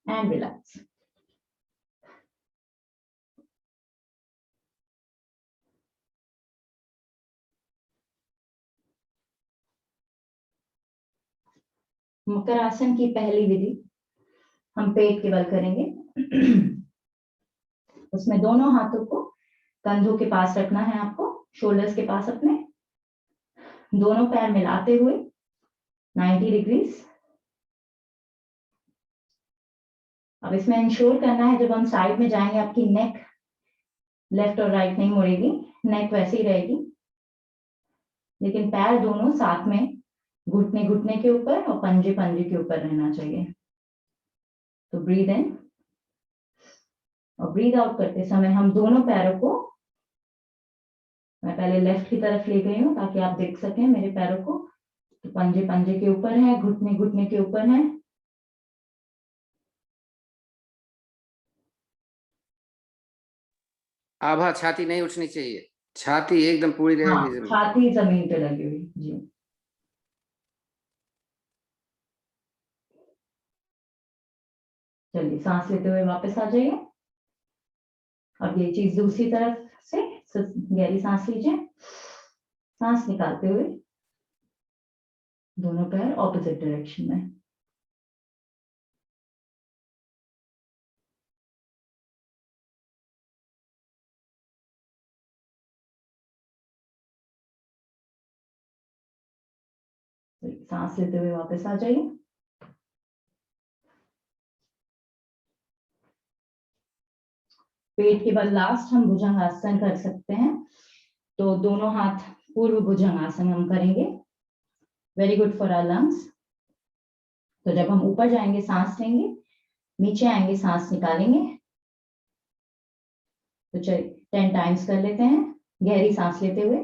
and relax. मकर आसन की पहली विधि हम पेट के बल करेंगे। उसमें दोनों हाथों को कंधों के पास रखना है आपको, शोल्डर्स के पास अपने। दोनों पैर मिलाते हुए 90 डिग्रीज। अब इसमें इंश्योर करना है जब हम साइड में जाएंगे आपकी नेक लेफ्ट और राइट नहीं मुड़ेगी, नेक वैसे ही रहेगी, लेकिन पैर दोनों साथ में घुटने घुटने के ऊपर और पंजे पंजे के ऊपर रहना चाहिए। तो ब्रीद इन और ब्रीद आउट करते समय हम दोनों पैरों को, मैं पहले लेफ्ट की तरफ ले गई हूँ ताकि आप देख सकें मेरे पैरों को, तो पंजे पंजे के ऊपर है, घुटने घुटने के ऊपर है। आभा छाती नहीं उठनी चाहिए, छाती एकदम पूरी हाँ, रहेगी जमीन। छाती जमीन पे लगी हुई जी। चलिए सांस लेते हुए वापस आ जाइए। अब ये चीज दूसरी तरफ से गहरी सांस लीजिए, सांस निकालते हुए दोनों पैर ऑपोजिट डायरेक्शन में। सांस लेते हुए वापस आ जाइए। पेट के बल लास्ट हम भुजंगासन कर सकते हैं, तो दोनों हाथ पूर्व भुजंगासन हम करेंगे। Very good for our lungs. तो जब हम ऊपर जाएंगे सांस लेंगे, नीचे आएंगे सांस निकालेंगे। तो चलिए 10 टाइम्स कर लेते हैं, गहरी सांस लेते हुए।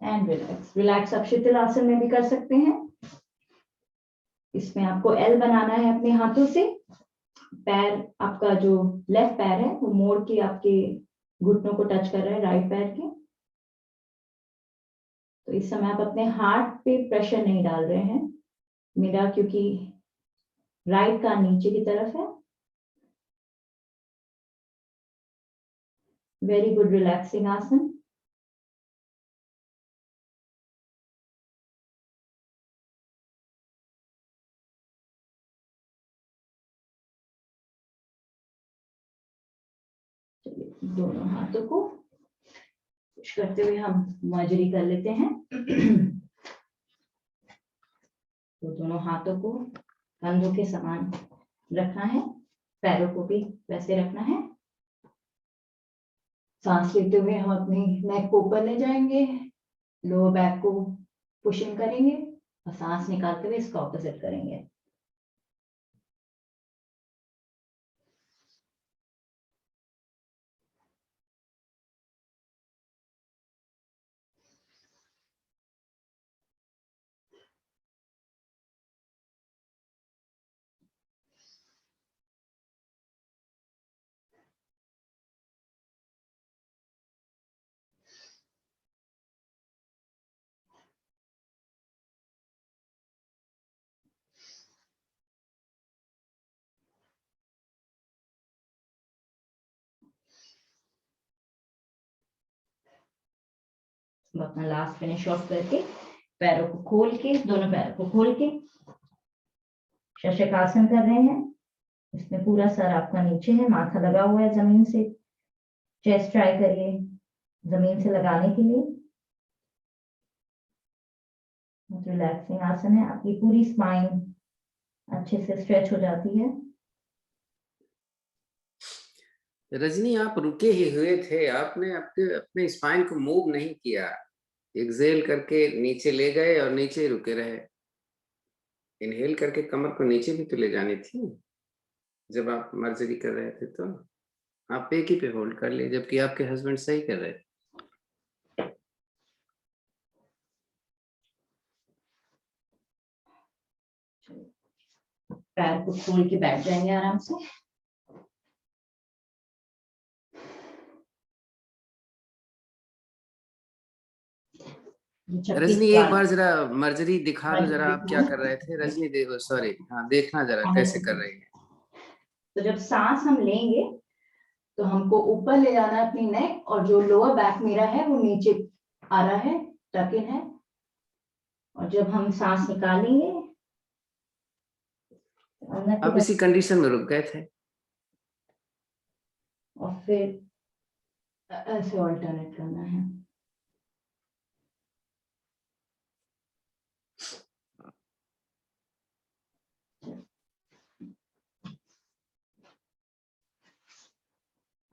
And relax. रिलैक्स आप शीतल आसन में भी कर सकते हैं। इसमें आपको एल बनाना है अपने हाथों से। पैर आपका जो लेफ्ट पैर है वो मोड़ के आपके घुटनों को टच कर रहा है राइट पैर के। तो इस समय आप अपने हार्ट पे प्रेशर नहीं डाल रहे हैं। मेरा क्योंकि राइट का नीचे की तरफ है। वेरी गुड रिलैक्सिंग आसन। दोनों हाथों को पुश करते हुए हम मर्जरी कर लेते हैं। तो दोनों हाथों को कंधों के समान रखना है, पैरों को भी वैसे रखना है। सांस लेते हुए हम अपनी नेक को ऊपर ले जाएंगे, लोअर बैक को पुश इन करेंगे और सांस निकालते हुए इसका ऑपोजिट करेंगे। अपना लास्ट फिनिश ऑफ करके पैरों को खोल के, दोनों पैरों को खोल के शशकासन कर रहे हैं। इसमें पूरा सर आपका नीचे है, माथा लगा हुआ है जमीन से। चेस्ट ट्राई करिए जमीन से लगाने के लिए। रिलैक्सिंग आसन है, आपकी पूरी स्पाइन अच्छे से स्ट्रेच हो जाती है। रजनी आप रुके ही हुए थे, आपने अपने स्पाइन को मूव नहीं किया। एक्सेल करके नीचे ले गए और नीचे ही रुके रहे। इनहेल करके कमर को नीचे भी तो ले जानी थी जब आप मर्जरी कर रहे थे। तो आप एक ही पे होल्ड कर लिए, जबकि आपके हस्बैंड सही कर रहे थे। पैर को खोल के बैठ जाएंगे आराम से। रजनी एक बार जरा मर्जरी दिखा दो जरा, आप क्या कर रहे थे। रजनी देखो, सॉरी, हाँ देखना जरा कैसे कर रही है। तो जब सांस हम लेंगे तो हमको ऊपर ले जाना है अपनी नेक, और जो लोअर बैक मेरा है वो नीचे आ रहा है, टक इन है। और जब हम सांस निकालेंगे आप इसी कंडीशन में रुक गए थे और फिर ऐसे ऑल्टरनेट करना है।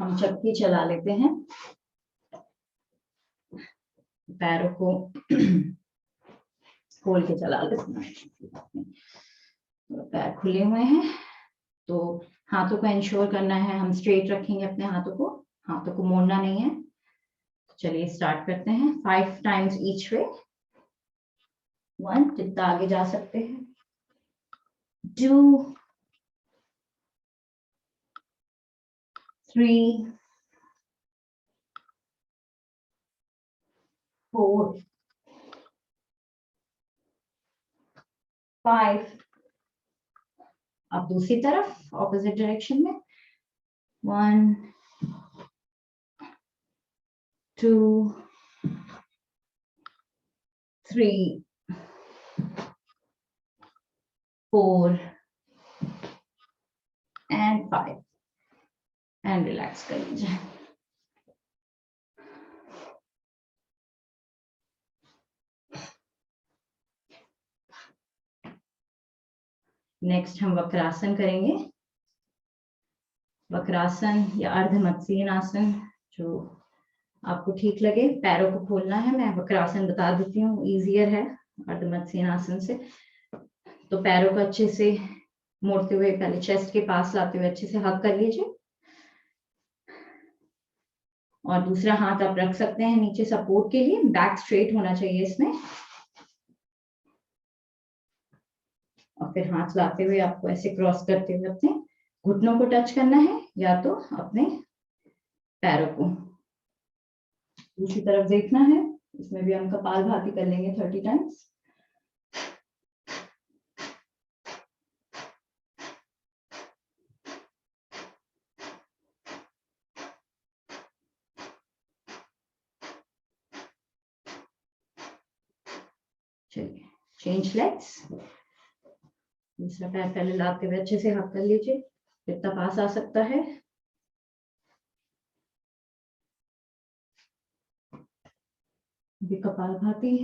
हम चक्की चला लेते हैं, पैरों को खोल के चला लेते हैं। पैर खुले हुए हैं तो हाथों को इंश्योर करना है, हम स्ट्रेट रखेंगे अपने हाथों को मोड़ना नहीं है। चलिए स्टार्ट करते हैं। 5 टाइम्स ईच वे। 1, जितना आगे जा सकते हैं। 2, 3, 4, 5। अब दूसरी तरफ ऑपोजिट डायरेक्शन में। 1, 2, 3, 4 and 5 and रिलैक्स कर लीजिए। नेक्स्ट हम वक्रासन करेंगे। वक्रासन या अर्ध मत्स्य आसन, जो आपको ठीक लगे। पैरों को खोलना है, मैं वक्रासन बता देती हूँ, इजियर है अर्ध मत्स्य आसन से। तो पैरों को अच्छे से मोड़ते हुए पहले चेस्ट के पास लाते हुए अच्छे से हग कर लीजिए, और दूसरा हाथ आप रख सकते हैं नीचे सपोर्ट के लिए। बैक स्ट्रेट होना चाहिए इसमें, और फिर हाथ लाते हुए आपको ऐसे क्रॉस करते हुए अपने घुटनों को टच करना है, या तो अपने पैरों को। दूसरी तरफ देखना है, इसमें भी हम कपालभाति कर लेंगे 30 टाइम्स। चलिए चेंज लेग्स। दूसरा पैर पहले लाते हुए अच्छे से हक कर लीजिए, जितना पास आ सकता है। भी कपालभाति।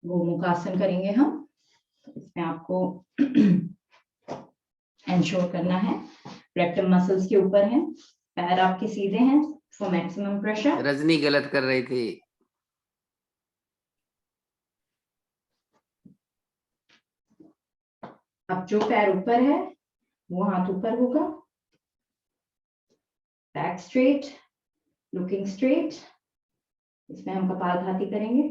गोमुखासन करेंगे हम। इसमें आपको इंश्योर करना है रेक्टम मसल्स के ऊपर हैं, पैर आपके सीधे हैं फॉर मैक्सिमम प्रेशर। रजनी गलत कर रही थी। अब जो पैर ऊपर है वो हाथ ऊपर होगा, बैक स्ट्रेट, लुकिंग स्ट्रेट। इसमें हम कपालभाति करेंगे।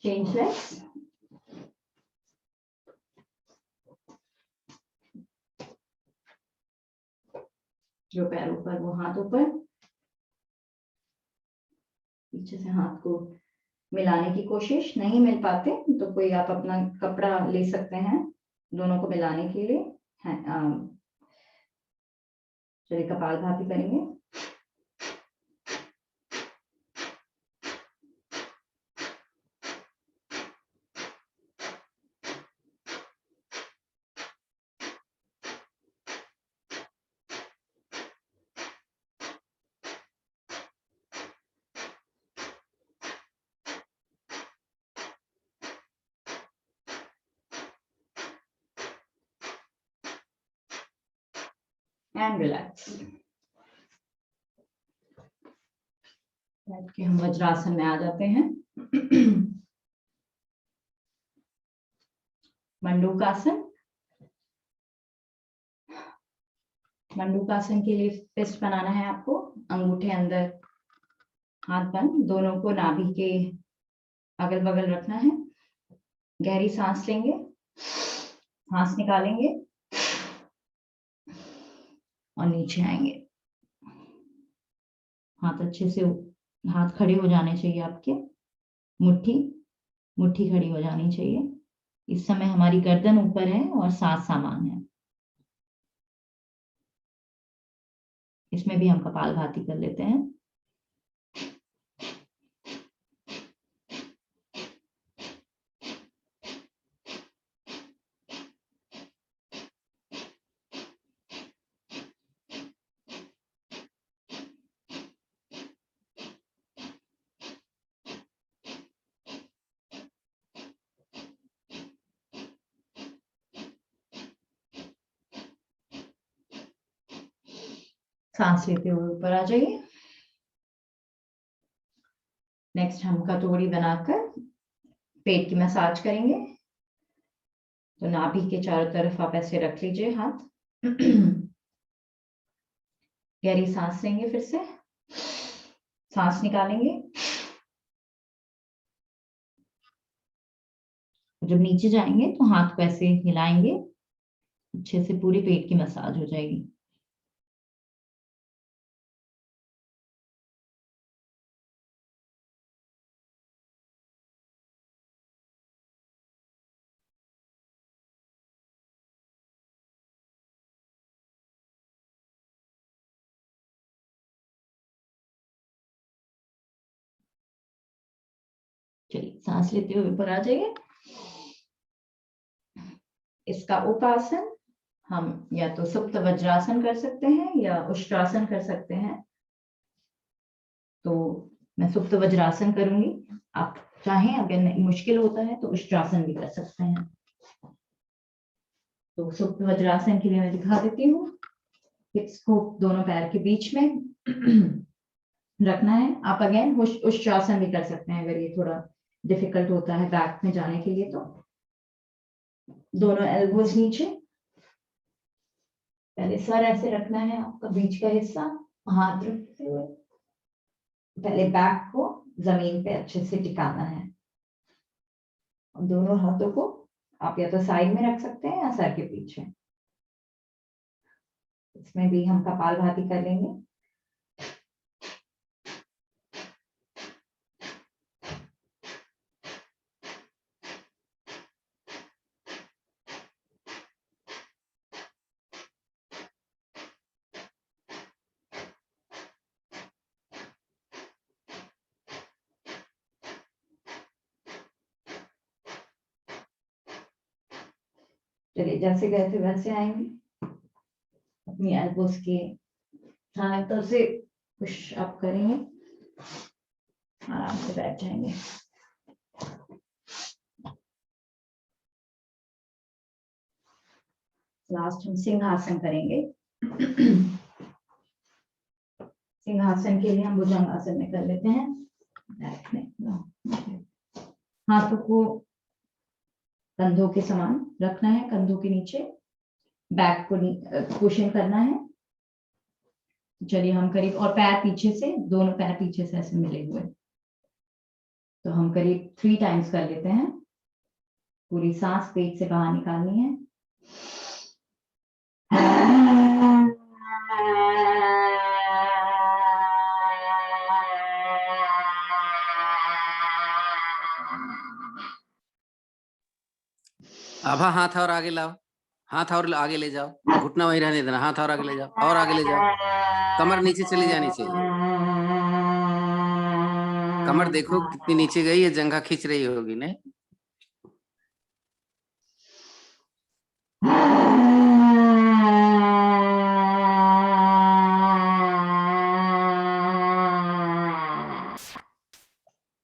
Change legs. जो पैर ऊपर वो हाथ ऊपर। पीछे से हाथ को मिलाने की कोशिश, नहीं मिल पाते तो कोई आप अपना कपड़ा ले सकते हैं दोनों को मिलाने के लिए। चलिए कपालभाति करेंगे। And relax. बैठ के हम वज्रासन में आ जाते हैं। मंडूकासन। मंडूकासन के लिए फिस्ट बनाना है आपको, अंगूठे अंदर, हाथ बंद, दोनों को नाभि के अगल बगल रखना है। गहरी सांस लेंगे, सांस निकालेंगे, और नीचे आएंगे। हाथ अच्छे से, हाथ खड़े हो जाने चाहिए आपके, मुट्ठी खड़ी हो जानी चाहिए। इस समय हमारी गर्दन ऊपर है और सांस सामान है। इसमें भी हम कपालभाति कर लेते हैं। सांस लेते हुए ऊपर आ जाइए। नेक्स्ट हम कटोरी बनाकर पेट की मसाज करेंगे। तो नाभि के चारों तरफ आप ऐसे रख लीजिए हाथ। गहरी सांस लेंगे, फिर से सांस निकालेंगे। जब नीचे जाएंगे तो हाथ को ऐसे हिलाएंगे, अच्छे से पूरे पेट की मसाज हो जाएगी। चलिए सांस लेते हुए ऊपर आ जाइए। इसका उपासन हम या तो सुप्त वज्रासन कर सकते हैं या उष्ट्रासन कर सकते हैं। तो मैं सुप्त वज्रासन करूंगी, आप चाहें अगर मुश्किल होता है तो उष्ट्रासन भी कर सकते हैं। तो सुप्त वज्रासन के लिए मैं दिखा देती हूँ। हिप्स को दोनों पैर के बीच में रखना है। आप अगेन उष्ट्रासन भी कर सकते हैं अगर ये थोड़ा डिफिकल्ट होता है बैक में जाने के लिए। तो दोनों एल्बोज नीचे, पहले सर ऐसे रखना है आपका, बीच का हिस्सा हाथ रखते हुए पहले बैक को जमीन पे अच्छे से टिकाना है। और दोनों हाथों को आप या तो साइड में रख सकते हैं या सर के पीछे। इसमें भी हम कपालभाति कर लेंगे। चलिए जैसे गए थे वैसे आएंगे। अपनी एल्बोस के सहायता से पुश अप करेंगे, आराम से बैठ जाएंगे। लास्ट हम सिंहासन करेंगे। सिंहासन के लिए हम भुजंगासन में कर लेते हैं। हाथों को कंधों के समान रखना है, कंधों के नीचे, बैक को पुशिंग करना है। चलिए हम करीब, और पैर पीछे से, दोनों पैर पीछे से ऐसे मिले हुए, तो हम करीब 3 टाइम्स कर लेते हैं। पूरी सांस पेट से बाहर निकालनी है। आभा हाथ और आगे लाओ, हाथ और आगे ले जाओ, घुटना वहीं रहने देना, हाथ और आगे ले जाओ, और आगे ले जाओ। कमर नीचे चली जानी चाहिए। कमर देखो कितनी नीचे गई है, जंघा खींच रही होगी नहीं?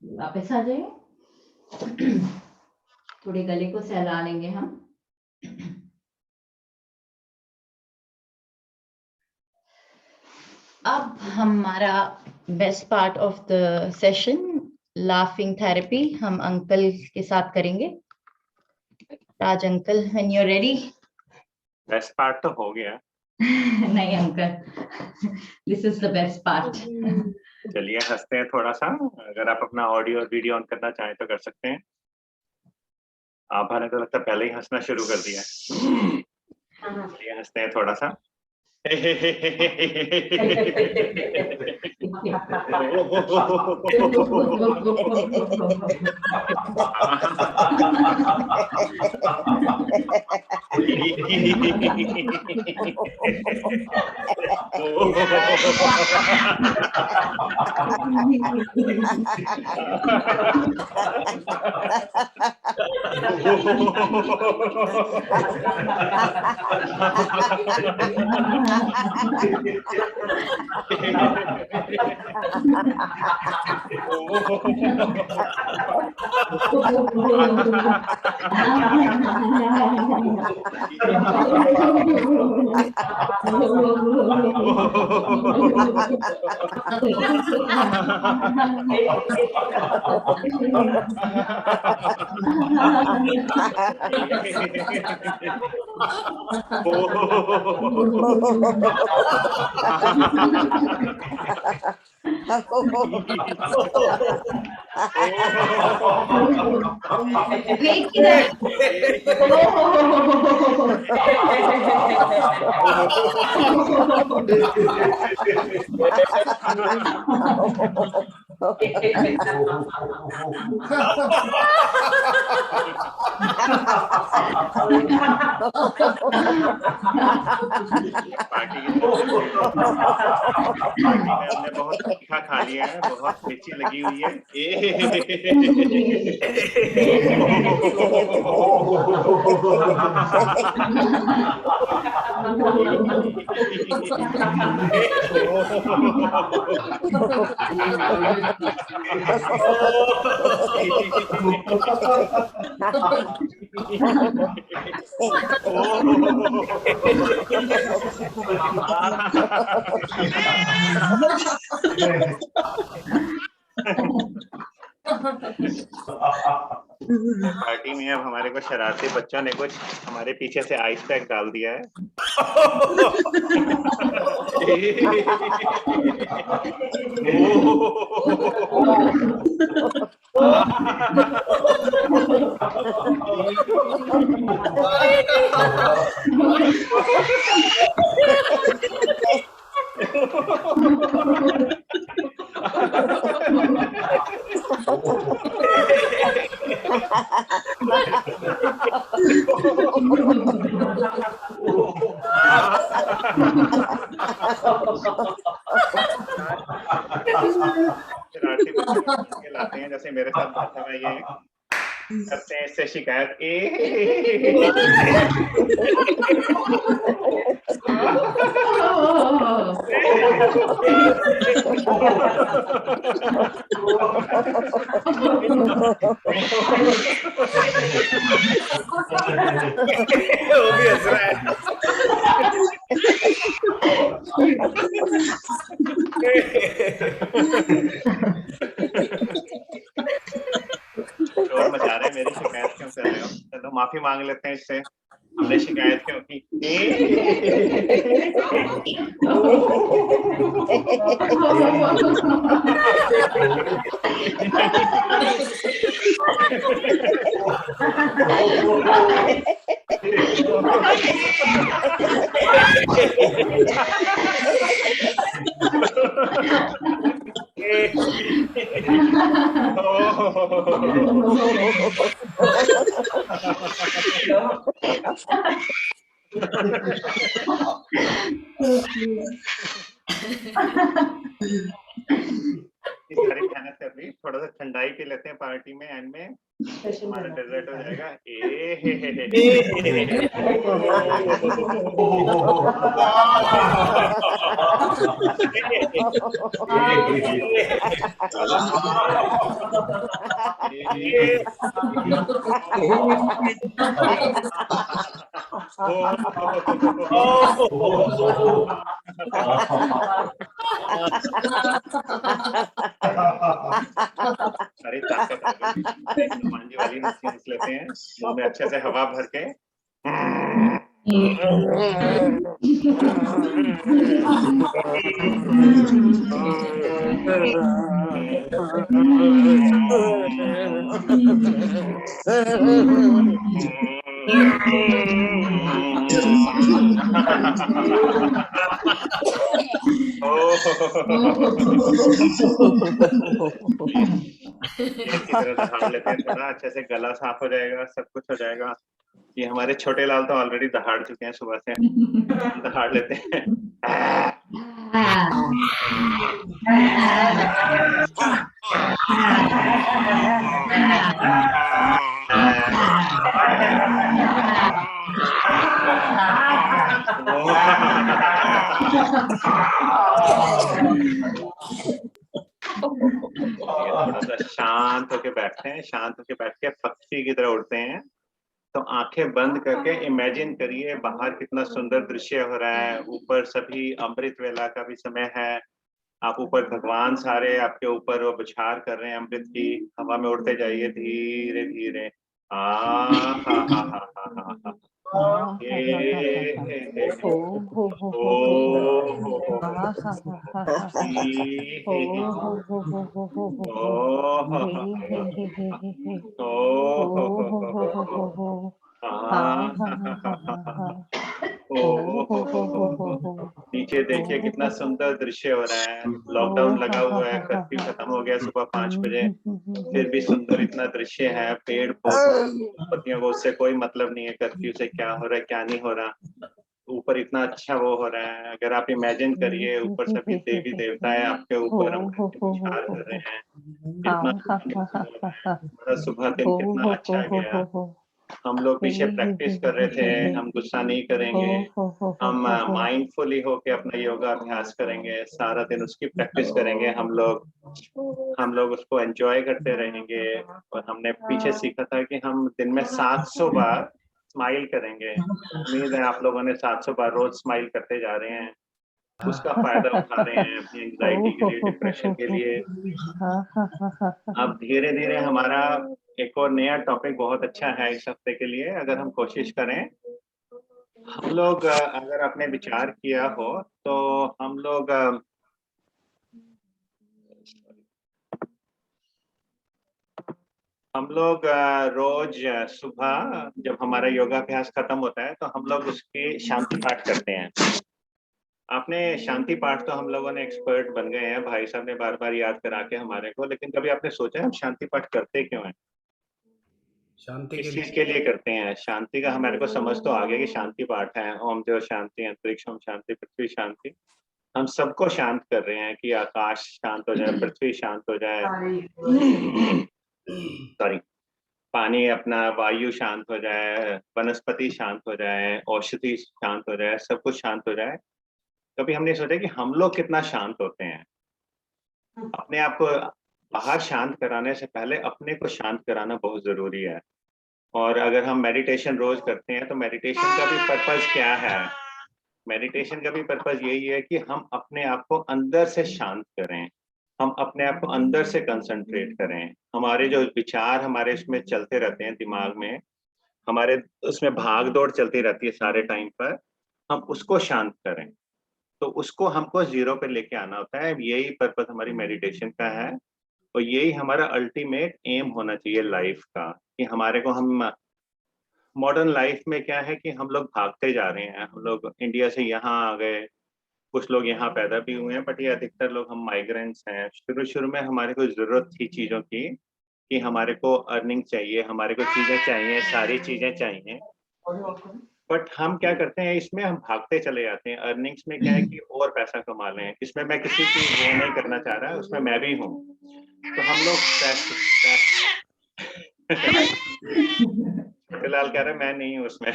वापस आ जाइए। थोड़े गले को सहला लेंगे हम। अब हमारा best part of the session, laughing therapy, हम अंकल के साथ करेंगे। Raj uncle, when you are ready. Best part तो हो गया। नहीं uncle, this is the best part. चलिए हंसते हैं थोड़ा सा। अगर आप अपना ऑडियो और वीडियो ऑन करना चाहें तो कर सकते हैं। आभा ने तो लगता है पहले ही हंसना शुरू कर दिया है। चलिए हंसते हैं थोड़ा सा। Wait, किधर? पार्टी में हमने बहुत तीखा खा लिया है, बहुत मिर्ची लगी हुई है। पार्टी में अब हमारे को शरारती बच्चों ने कुछ हमारे पीछे से आइस पैक डाल दिया है। शरारती बच्चे लाते हैं, जैसे मेरे साथ बैठा हुआ ये करते हैं इससे शिकायत। वो भी हंस रहा है। शोर मचा रहे हैं, मेरी शिकायत क्यों कर रहे हो? चलो माफी मांग लेते हैं इससे, हमने शिकायत क्यों की। सारी मेहनत कर ली, थोड़ा सा ठंडाई पी लेते हैं पार्टी में, एंड में हमारा डेजर्ट हो जाएगा। सारी ताकत मांझी वाली मशीन लेते हैं, मुंह में अच्छे से हवा भर के। की तरह दहाड़ लेते हैं, थोड़ा अच्छे से गला साफ हो जाएगा, सब कुछ हो जाएगा। ये हमारे छोटे लाल तो ऑलरेडी दहाड़ चुके हैं सुबह से, हम दहाड़ लेते हैं। ये थोड़ा सा शांत होके बैठते हैं, शांत होके बैठ के पक्षी की तरह उड़ते हैं। तो आंखें बंद करके इमेजिन करिए बाहर कितना सुंदर दृश्य हो रहा है, ऊपर सभी अमृत वेला का भी समय है, आप ऊपर भगवान सारे आपके ऊपर वो बौछार कर रहे हैं अमृत की, हवा में उड़ते जाइए धीरे धीरे। आ हा हा हा हा हा हा नीचे देखिए कितना सुंदर दृश्य हो रहा है, लॉकडाउन लगा हुआ है, कर्फ्यू खत्म हो गया सुबह 5 बजे, फिर भी सुंदर इतना दृश्य है, पेड़ पत्तियों को उससे कोई मतलब नहीं है, कर्फ्यू से क्या हो रहा है क्या नहीं हो रहा, ऊपर इतना अच्छा वो हो रहा है। अगर आप इमेजिन करिए ऊपर सभी देवी देवताएं आपके ऊपर विचार कर रहे हैं, कितना हमारा सुबह दिन कितना अच्छा गया। हम लोग पीछे प्रैक्टिस कर रहे थे, हम गुस्सा नहीं करेंगे, हम माइंडफुली होके अपना योगा अभ्यास करेंगे, सारा दिन उसकी प्रैक्टिस करेंगे, हम लोग उसको एंजॉय करते रहेंगे। और हमने पीछे सीखा था कि हम दिन में 700 बार स्माइल करेंगे। उम्मीद है आप लोगों ने 700 बार रोज स्माइल करते जा रहे हैं, उसका फायदा उठा रहे हैं अपनी एंजाइटी के लिए, डिप्रेशन के लिए। अब धीरे धीरे हमारा एक और नया टॉपिक बहुत अच्छा है इस हफ्ते के लिए, अगर हम कोशिश करें, हम लोग अगर आपने विचार किया हो तो हम लोग रोज सुबह जब हमारा योगाभ्यास खत्म होता है तो हम लोग उसकी शांति पाठ करते हैं। आपने शांति पाठ तो हम लोगों ने एक्सपर्ट बन गए हैं, भाई साहब ने बार बार याद करा के हमारे को, लेकिन कभी आपने सोचा है हम शांति पाठ करते क्यों हैं? शांति किस के चीज लिए। के लिए करते हैं? शांति का हमारे को समझ तो आ गया कि शांति पाठ है, ओम देव शांति, अंतरिक्ष ओम शांति, पृथ्वी शांति। हम सबको शांत कर रहे हैं कि आकाश शांत हो जाए, पृथ्वी शांत हो जाए, सॉरी, पानी अपना वायु शांत हो जाए, वनस्पति शांत हो जाए, औषधि शांत हो जाए, सब कुछ शांत हो जाए। कभी हमने सोचा कि हम लोग कितना शांत होते हैं? अपने आप को बाहर शांत कराने से पहले अपने को शांत कराना बहुत जरूरी है। और अगर हम मेडिटेशन रोज करते हैं तो मेडिटेशन का भी पर्पस क्या है? मेडिटेशन का भी पर्पस यही है कि हम अपने आप को अंदर से शांत करें, हम अपने आप को अंदर से कंसंट्रेट करें। हमारे जो विचार हमारे इसमें चलते रहते हैं दिमाग में, हमारे उसमें भाग दौड़ चलती रहती है सारे टाइम पर, हम उसको शांत करें। तो उसको हमको जीरो पे लेके आना होता है, यही पर्पस हमारी मेडिटेशन का है। और यही हमारा अल्टीमेट एम होना चाहिए लाइफ का, कि हमारे को हम मॉडर्न लाइफ में क्या है कि हम लोग भागते जा रहे हैं, हम लोग इंडिया से यहाँ आ गए, कुछ लोग यहाँ पैदा भी हुए हैं, बट ये अधिकतर लोग हम माइग्रेंट्स हैं। शुरू शुरू में हमारे को जरूरत थी चीज़ों की, कि हमारे को अर्निंग चाहिए, हमारे को चीज़ें चाहिए, सारी चीज़ें चाहिए, बट हम क्या करते हैं इसमें, हम भागते चले जाते हैं। अर्निंग्स में क्या है कि और पैसा कमा लें, इसमें मैं किसी की वो नहीं करना चाह रहा, उसमें मैं भी हूँ। तो हम लोग छोटे लाल कह रहे मैं नहीं हूँ उसमें।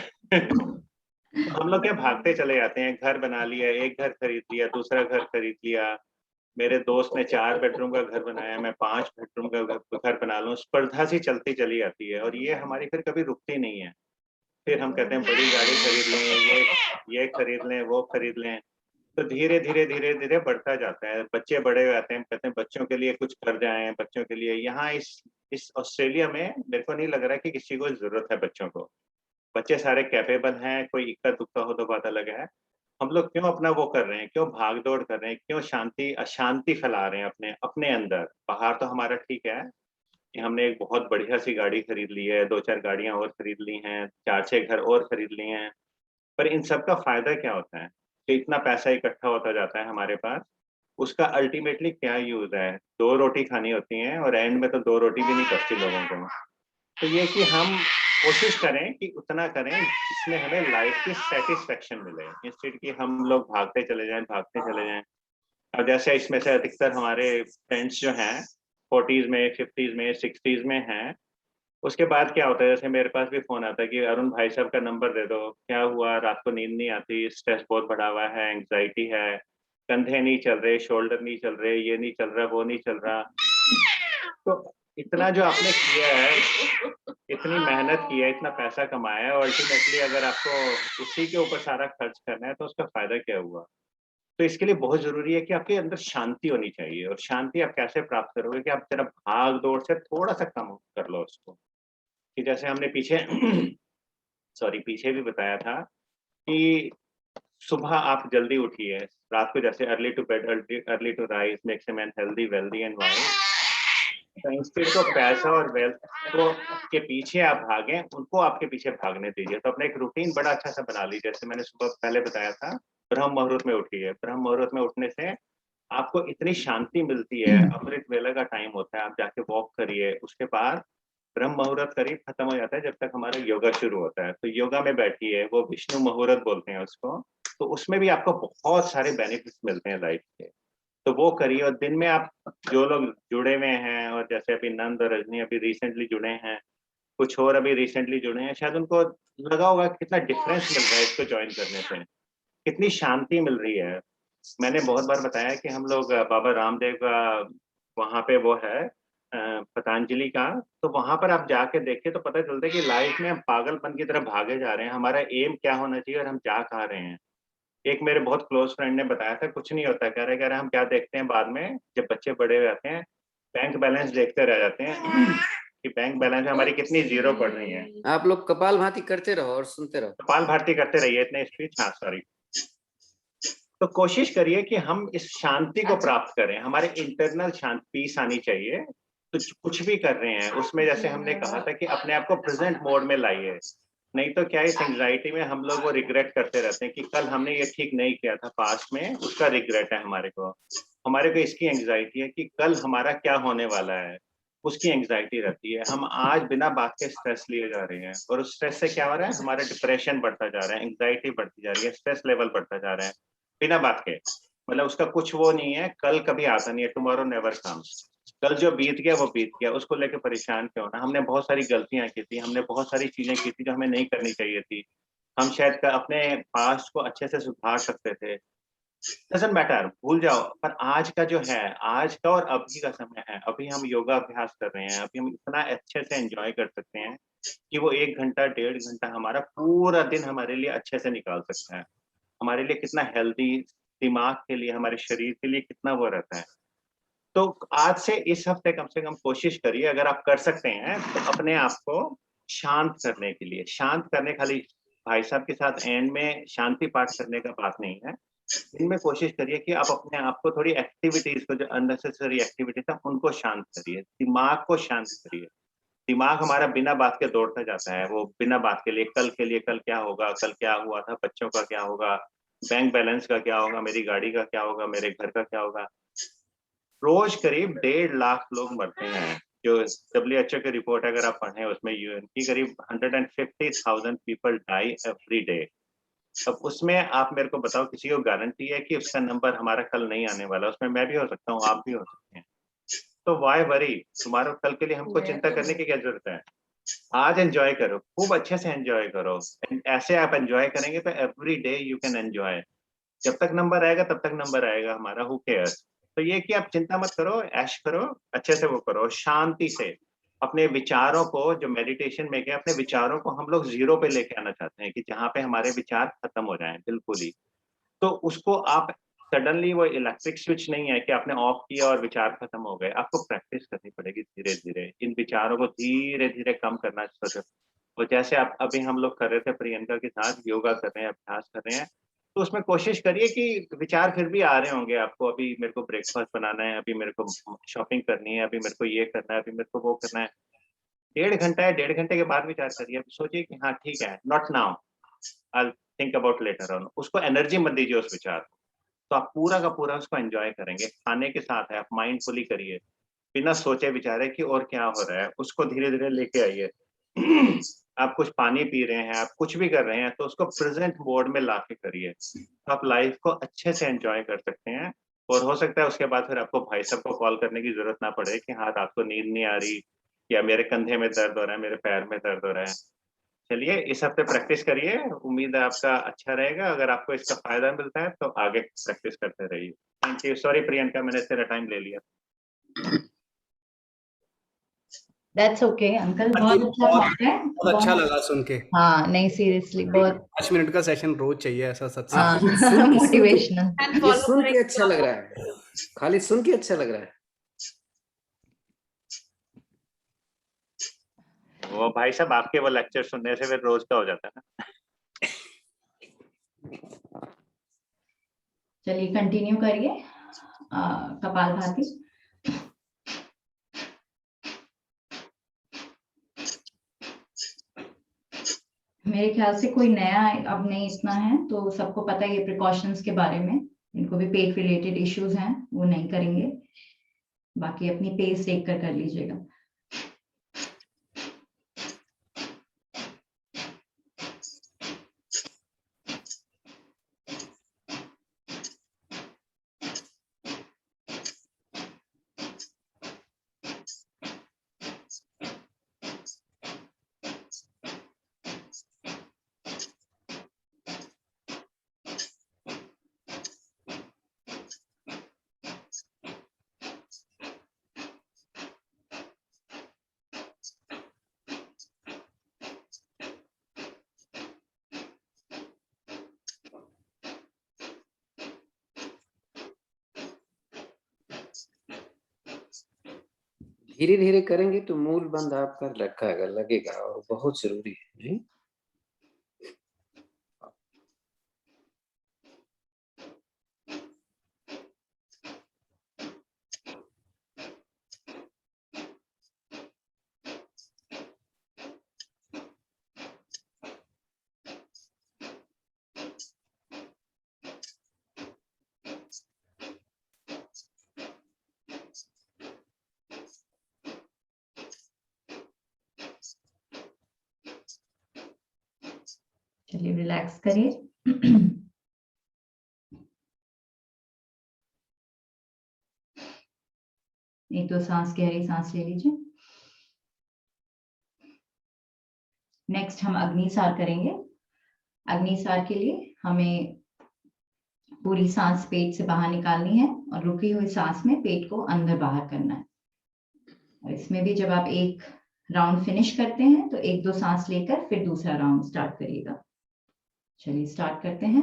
हम लोग क्या भागते चले जाते हैं, घर बना लिया, एक घर खरीद लिया, दूसरा घर खरीद लिया, मेरे दोस्त ने 4 बेडरूम का घर बनाया, मैं 5 बेडरूम का घर बना लूं, स्पर्धा सी चलती चली जाती है और ये हमारी फिर कभी रुकती नहीं है। फिर हम कहते हैं बड़ी गाड़ी खरीद लें, ये खरीद लें, वो खरीद लें, तो धीरे धीरे धीरे धीरे बढ़ता जाता है। बच्चे बड़े हो जाते हैं, कहते हैं बच्चों के लिए कुछ कर जाएं, बच्चों के लिए। यहाँ इस ऑस्ट्रेलिया में मेरे को नहीं लग रहा कि किसी को जरूरत है बच्चों को, बच्चे सारे कैपेबल हैं, कोई इक्का दुक्का हो तो बात अलग है। हम लोग क्यों अपना वो कर रहे हैं, क्यों भाग दौड़ कर रहे हैं, क्यों शांति अशांति फैला रहे हैं अपने अपने अंदर? बाहर तो हमारा ठीक है, कि हमने एक बहुत बढ़िया सी गाड़ी खरीद ली है, 2-4 गाड़ियाँ और खरीद ली हैं, 4-6 घर और खरीद लिए हैं। पर इन सब का फ़ायदा क्या होता है? कि इतना पैसा इकट्ठा होता जाता है हमारे पास, उसका अल्टीमेटली क्या यूज़ है? 2 रोटी खानी होती हैं और एंड में तो 2 रोटी भी नहीं बचती लोगों को। तो ये कि हम कोशिश करें कि उतना करें जिसमें हमें लाइफ़ की सैटिस्फैक्शन मिले, इंस्टेड कि हम लोग भागते चले जाएँ। अब जैसे इसमें से अधिकतर हमारे फ्रेंड्स जो हैं 40s में, 50s में, 60s में हैं, उसके बाद क्या होता है जैसे मेरे पास भी फ़ोन आता है कि अरुण भाई साहब का नंबर दे दो, क्या हुआ रात को नींद नहीं आती, स्ट्रेस बहुत बढ़ा हुआ है, एंग्ज़ायटी है, कंधे नहीं चल रहे, शोल्डर नहीं चल रहे, ये नहीं चल रहा, वो नहीं चल रहा। तो इतना जो आपने किया है, इतनी मेहनत की है, इतना पैसा कमाया है और अल्टीमेटली अगर आपको उसी के ऊपर सारा खर्च करना है तो उसका फ़ायदा क्या हुआ? तो इसके लिए बहुत ज़रूरी है कि आपके अंदर शांति होनी चाहिए और शांति आप कैसे प्राप्त करोगे कि आप ज़रा भाग-दौड़ से थोड़ा-सा कम कर लो उसको। कि जैसे हमने पीछे पीछे भी बताया था कि सुबह आप जल्दी उठिए, रात को जैसे early to bed, early to rise makes a man healthy, wealthy and wise. तो इंस्टेड ऑफ पैसा और वेल्थ को के पीछे आप भागें, उनको आपके पीछे भागने दीजिए। तो अपना एक रूटीन बड़ा अच्छा-सा बना लीजिए। जैसे मैंने सुबह पहले बताया था, ब्रह्म मुहूर्त में उठिए। ब्रह्म मुहूर्त में उठने से आपको इतनी शांति मिलती है, अमृत वेला का टाइम होता है, आप जाके वॉक करिए, उसके बाद ब्रह्म मुहूर्त करीब खत्म हो जाता है जब तक हमारा योगा शुरू होता है। तो योगा में बैठिए, वो विष्णु मुहूर्त बोलते हैं उसको, तो उसमें भी आपको बहुत सारे बेनिफिट्स मिलते हैं लाइफ के। तो वो करिए और दिन में आप जो लोग जुड़े हुए हैं और जैसे अभी नंद और रजनी अभी रिसेंटली जुड़े हैं, कुछ और अभी रिसेंटली जुड़े हैं, शायद उनको लगा होगा कितना डिफरेंस मिल रहा है इसको जॉइन करने से, कितनी शांति मिल रही है। मैंने बहुत बार बताया कि हम लोग बाबा रामदेव का वहाँ पे वो है पतंजलि का, तो वहाँ पर आप जाके देखिए तो पता चलता है कि लाइफ में हम पागलपन की तरफ भागे जा रहे हैं, हमारा एम क्या होना चाहिए और हम जा कहाँ रहे हैं। एक मेरे बहुत क्लोज़ फ्रेंड ने बताया था, कुछ नहीं होता है, कह रहे हम क्या देखते हैं बाद में, जब बच्चे बड़े हो जाते हैं, बैंक बैलेंस देखते रह जाते हैं कि बैंक बैलेंस में हमारी कितनी ज़ीरो पड़ रही है। आप लोग कपालभाति करते रहो और सुनते रहो। कपालभाति करते रहिए, इतने स्पीच हाँ, सॉरी। तो कोशिश करिए कि हम इस शांति को प्राप्त करें, हमारे इंटरनल पीस आनी चाहिए। तो कुछ भी कर रहे हैं, उसमें जैसे हमने कहा था कि अपने आप को प्रेज़ेंट मोड में लाइए। नहीं तो क्या है इस एंग्ज़ायटी में हम लोग वो रिग्रेट करते रहते हैं कि कल हमने ये ठीक नहीं किया था पास्ट में, उसका रिग्रेट है हमारे को। हमारे को इसकी एंग्ज़ायटी है कि कल हमारा क्या होने वाला है, उसकी एंग्ज़ायटी रहती है। हम आज बिना बात के स्ट्रेस लिए जा रहे हैं और उस स्ट्रेस से क्या हो रहा है, हमारा डिप्रेशन बढ़ता जा रहा है, एंग्ज़ायटी बढ़ती जा रही है, स्ट्रेस लेवल बढ़ता जा रहा है, बिना बात के। मतलब उसका कुछ वो नहीं है, कल कभी आता नहीं है, टुमारो नेवर कम्स। कल जो बीत गया वो बीत गया, उसको लेके परेशान क्यों होना? हमने बहुत सारी गलतियाँ की थी, हमने बहुत सारी चीज़ें की थी जो हमें नहीं करनी चाहिए थी। हम शायद अपने पास्ट को अच्छे से सुधार सकते थे। डज़न्ट मैटर, भूल जाओ। पर आज का जो है, आज का और अभी का समय है, अभी हम योगा अभ्यास कर रहे हैं, अभी हम इतना अच्छे से एन्जॉय कर सकते हैं कि वो 1 घंटा, 1.5 घंटा हमारा पूरा दिन हमारे लिए अच्छे से निकाल सकता है। हमारे लिए कितना हेल्दी, दिमाग के लिए, हमारे शरीर के लिए कितना वो रहता है। तो आज से इस हफ्ते कम से कम कोशिश करिए, अगर आप कर सकते हैं, तो अपने आप को शांत करने के लिए, शांत करने खाली भाई साहब के साथ एंड में शांति पाठ करने का बात नहीं है। इनमें कोशिश करिए कि आप अपने आप को थोड़ी एक्टिविटीज़ को, जो अननेसेसरी एक्टिविटीज़ है, उनको शांत करिए, दिमाग को शांत करिए। दिमाग हमारा बिना बात के दौड़ता जाता है, वो बिना बात के लिए कल क्या होगा, कल क्या हुआ था, बच्चों का क्या होगा, बैंक बैलेंस का क्या होगा, मेरी गाड़ी का क्या होगा, मेरे घर का क्या होगा। रोज करीब 1.5 लाख लोग मरते हैं, जो डब्ल्यूएचओ की रिपोर्ट अगर आप पढ़ें उसमें यूएन की करीब 150,000 पीपल डाई एवरी डे। अब उसमें आप मेरे को बताओ किसी को गारंटी है कि उसका नंबर हमारा कल नहीं आने वाला? उसमें मैं भी हो सकता हूँ, आप भी हो सकते हैं। तो व्हाई वरी? तुम्हारा कल के लिए हमको चिंता करने की क्या ज़रूरत है? आज एन्जॉय करो, खूब अच्छे से एन्जॉय करो। ऐसे आप एन्जॉय करेंगे तो every day you can enjoy. जब तक नंबर आएगा तब तक नंबर आएगा हमारा, हू केयर्स? तो ये कि आप चिंता मत करो, ऐश करो, अच्छे से वो करो, शांति से। अपने विचारों को, जो मेडिटेशन में क्या, अपने विचारों को हम लोग ज़ीरो पे लेके आना चाहते हैं कि जहाँ पे हमारे विचार खत्म हो जाएँ, बिल्कुल ही। तो उसको आप सडनली, वो इलेक्ट्रिक स्विच नहीं है कि आपने ऑफ किया और विचार खत्म हो गए। आपको प्रैक्टिस करनी पड़ेगी धीरे-धीरे, इन विचारों को धीरे-धीरे कम करना और जैसे आप अभी हम लोग कर रहे थे प्रियंका के साथ योगा कर रहे हैं, अभ्यास कर रहे हैं, तो उसमें कोशिश करिए कि विचार फिर भी आ रहे होंगे आपको, अभी मेरे को ब्रेकफ़ास्ट बनाना है, अभी मेरे को शॉपिंग करनी है, अभी मेरे को ये करना है, अभी मेरे को वो करना है। 1.5 घंटा है, 1.5 घंटे के बाद विचार करिए। अब सोचिए कि हाँ, ठीक है, not now, I will think about later on. उसको एनर्जी मत दीजिए उस विचार को। तो आप पूरा का पूरा उसको एन्जॉय करेंगे। खाने के साथ है, आप माइंडफुली करिए। बिना सोचे-विचारे कि और क्या हो रहा है, उसको धीरे-धीरे लेके आइए। आप कुछ पानी पी रहे हैं, आप कुछ भी कर रहे हैं, तो उसको प्रेज़ेंट मोड में लाके करिए। तो आप लाइफ़ को अच्छे से एन्जॉय कर सकते हैं और हो सकता है उसके बाद फिर आपको भाई साहब को कॉल करने की ज़रूरत ना पड़े कि हाँ, रात को नींद नहीं आ रही या मेरे कंधे में दर्द हो रहा है, मेरे पैर में दर्द हो रहा है। चलिए, इस हफ्ते प्रैक्टिस करिए, उम्मीद है आपका अच्छा रहेगा। अगर आपको इसका फ़ायदा मिलता है, तो आगे प्रैक्टिस करते रहिए। Thank you. सॉरी प्रियंका, मैंने तेरा टाइम ले लिया। दैट्स ओके अंकल, हाँ जी, बहुत अच्छा बहुत बात है। बहुत अच्छा बहुत, लगा सुन के। हाँ नहीं सीरियसली बहुत, 5 मिनट का सेशन रोज चाहिए ऐसा हाँ सत्संग। ये सुन के मोटिवेशनल। ये सुन के अच्छा लग रहा है, खाली सुन के अच्छा लग रहा है। वो भाई साहब आपके वो लेक्चर सुनने से फिर रोज़ का हो जाता है ना। चलिए कंटिन्यू करिए कपालभाति। मेरे ख्याल से कोई नया अब नहीं इतना है, तो सबको पता है ये प्रिकॉशंस के बारे में। इनको भी पेट रिलेटेड इश्यूज हैं, वो नहीं करेंगे। बाकी अपनी पेस देख कर लीजिएगा। धीरे धीरे करेंगे तो मूल बंध आपका रखा लगेगा और बहुत जरूरी है जी। चलिए रिलैक्स करिए। एक दो सांस, गहरी सांस ले लीजिए। नेक्स्ट हम अग्निसार करेंगे। अग्निसार के लिए हमें पूरी सांस पेट से बाहर निकालनी है और रुकी हुई सांस में पेट को अंदर बाहर करना है। और इसमें भी जब आप एक राउंड फिनिश करते हैं तो एक दो सांस लेकर फिर दूसरा राउंड स्टार्ट करिएगा। चलिए स्टार्ट करते हैं।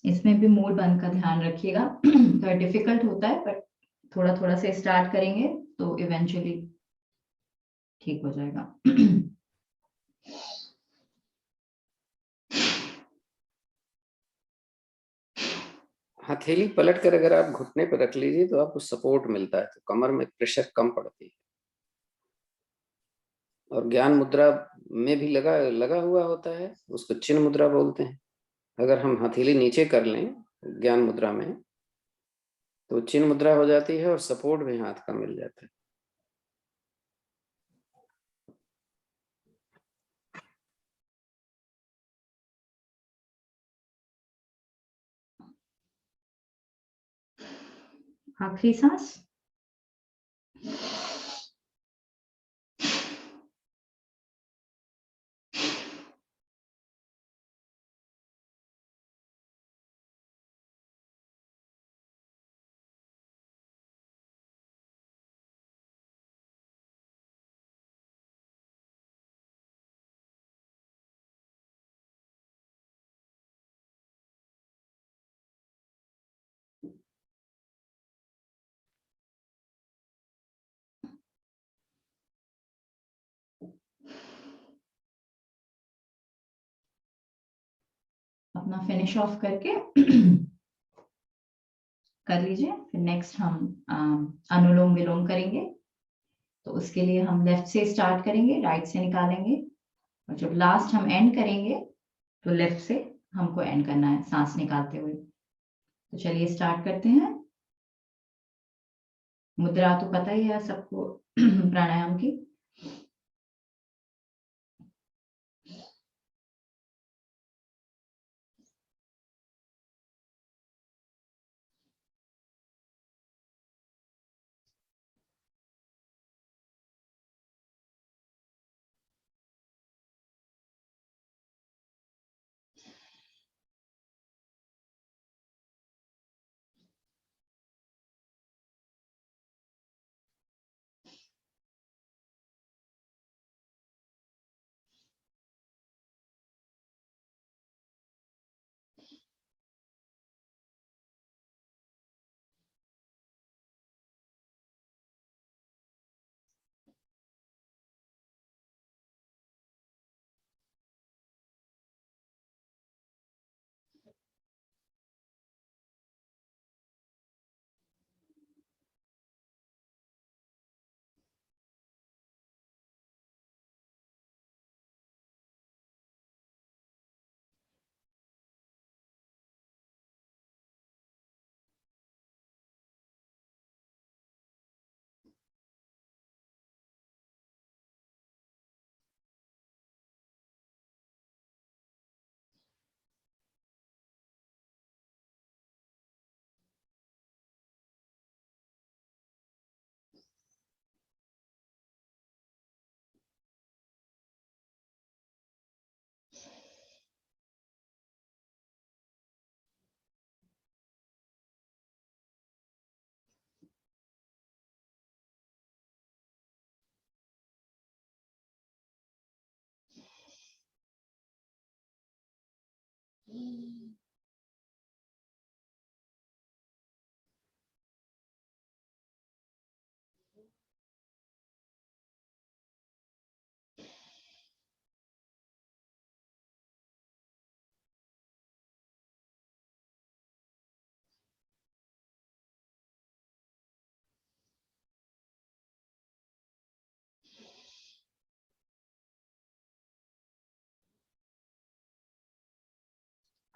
इसमें भी मूड बंद का ध्यान रखिएगा। थोड़ा डिफिकल्ट होता है, बट थोड़ा थोड़ा से स्टार्ट करेंगे तो इवेंचुअली ठीक हो जाएगा। हथेली पलट कर अगर आप घुटने पर रख लीजिए तो आपको सपोर्ट मिलता है, तो कमर में प्रेशर कम पड़ती है। और ज्ञान मुद्रा में भी लगा हुआ होता है, उसको चिन्ह मुद्रा बोलते हैं। अगर हम हथेली नीचे कर लें ज्ञान मुद्रा में तो चिन्ह मुद्रा हो जाती है और सपोर्ट भी हाथ का मिल जाता है। आखिरी सांस। अपना फिनिश ऑफ करके कर लीजिए। फिर नेक्स्ट हम अनुलोम विलोम करेंगे। तो उसके लिए हम लेफ्ट से स्टार्ट करेंगे, राइट से निकालेंगे, और जब लास्ट हम एंड करेंगे तो लेफ्ट से हमको एंड करना है सांस निकालते हुए। तो चलिए स्टार्ट करते हैं। मुद्रा तो पता ही है सबको प्राणायाम की।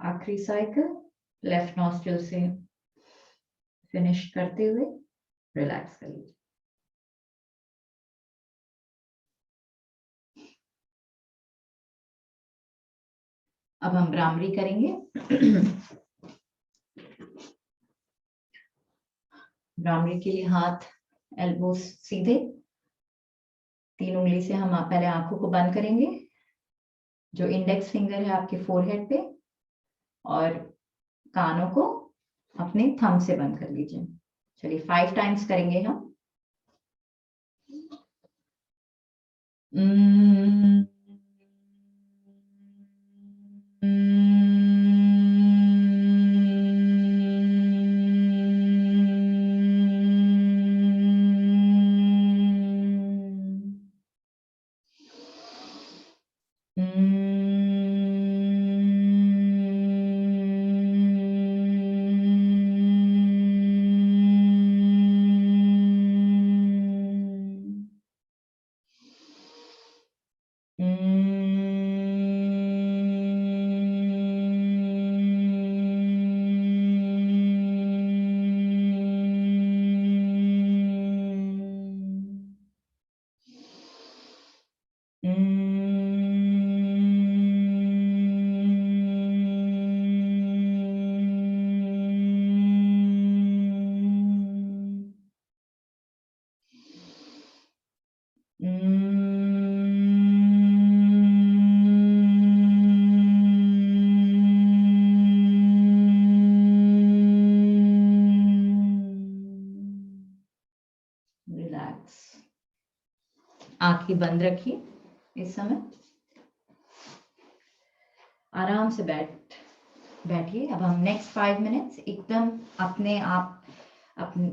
आखिरी साइकिल लेफ्ट नॉस्ट्रिल से फिनिश करते हुए रिलैक्स कर लीजिए। अब हम भ्रामरी करेंगे। भ्रामरी के लिए हाथ एल्बो सीधे, 3 उंगली से हम पहले आंखों को बंद करेंगे, जो इंडेक्स फिंगर है आपके फोरहेड पे, और कानों को अपने थंब से बंद कर लीजिए। चलिए 5 टाइम्स करेंगे हम। रिलैक्स। आंखें बंद रखिए इस समय, आराम से बैठिए। अब हम नेक्स्ट 5 मिनट्स एकदम अपने आप अपने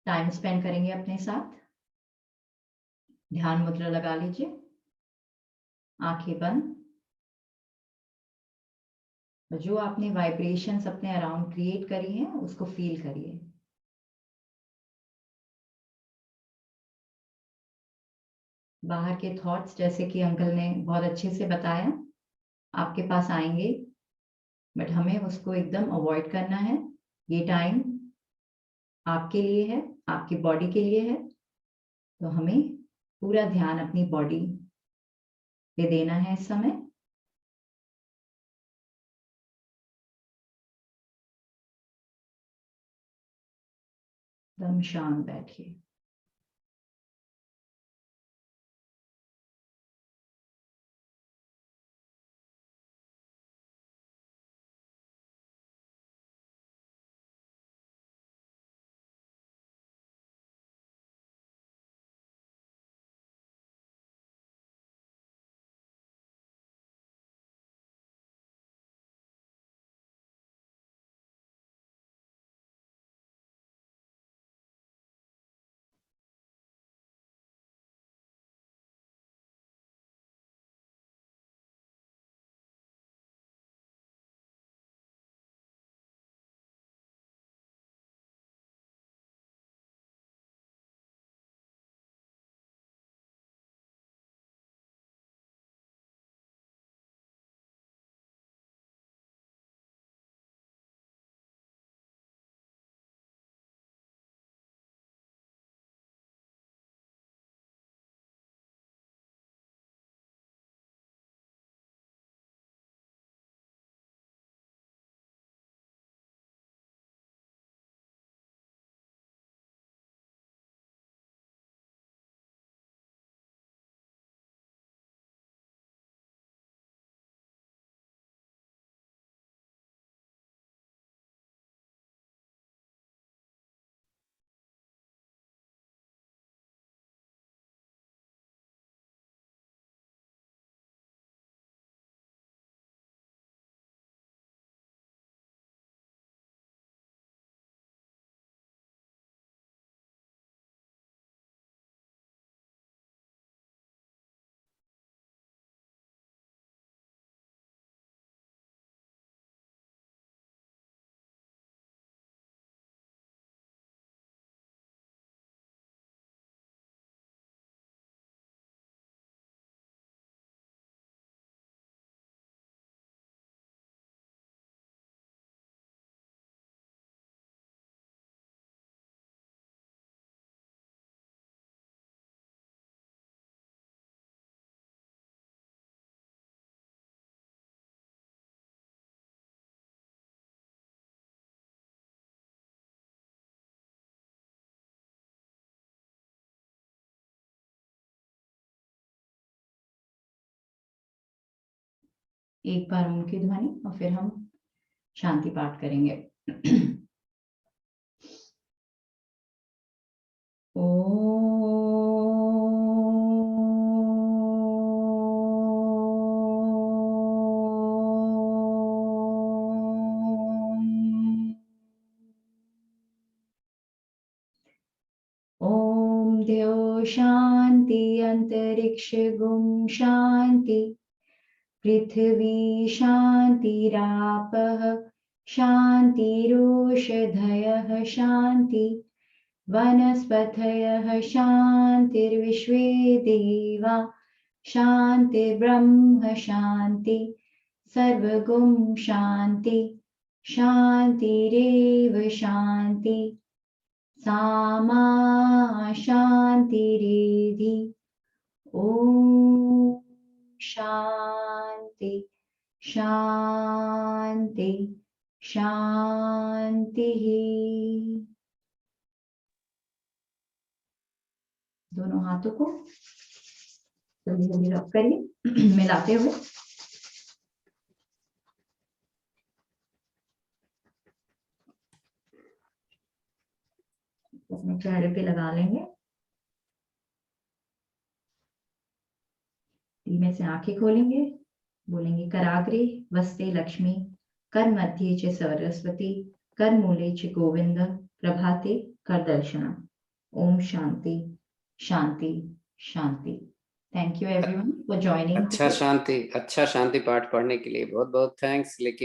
टाइम स्पेंड करेंगे अपने साथ। ध्यान मुद्रा लगा लीजिए, आंखें बंद। जो आपने वाइब्रेशंस अपने अराउंड क्रिएट करी हैं उसको फील करिए। बाहर के थॉट्स, जैसे कि अंकल ने बहुत अच्छे से बताया, आपके पास आएंगे, बट हमें उसको एकदम अवॉइड करना है। ये टाइम आपके लिए है, आपकी बॉडी के लिए है, तो हमें पूरा ध्यान अपनी बॉडी पे देना है इस समय। एकदम शांत बैठिए। एक बार ओम की ध्वनि और फिर हम शांति पाठ करेंगे। ओम द्यो शांति अंतरिक्ष गुम शांति, पृथ्वी शान्तिरापः शान्तिरोषधयः शान्ति, वनस्पतयः शान्तिर्विश्वे देवा शान्तिर्ब्रह्म शान्ति, सर्वगुं शान्ति शान्तिरेव शान्ति, सामा शान्तिरेधि। ॐ शांति शांति शांति। दोनों हाथों को जल्दी जल्दी रब करिए मिलाते हुए। अपने चेहरे पे लगा लेंगे। धीमे से आंखें खोलेंगे, बोलेंगे कराग्रे वस्ते लक्ष्मी, कर मध्ये च सरस्वती, कर मूले च गोविंद, प्रभाते कर दर्शनम। ओम शांति शांति शांति। Thank you everyone for joining. अच्छा शांति पाठ पढ़ने के लिए बहुत बहुत थैंक्स। लेकिन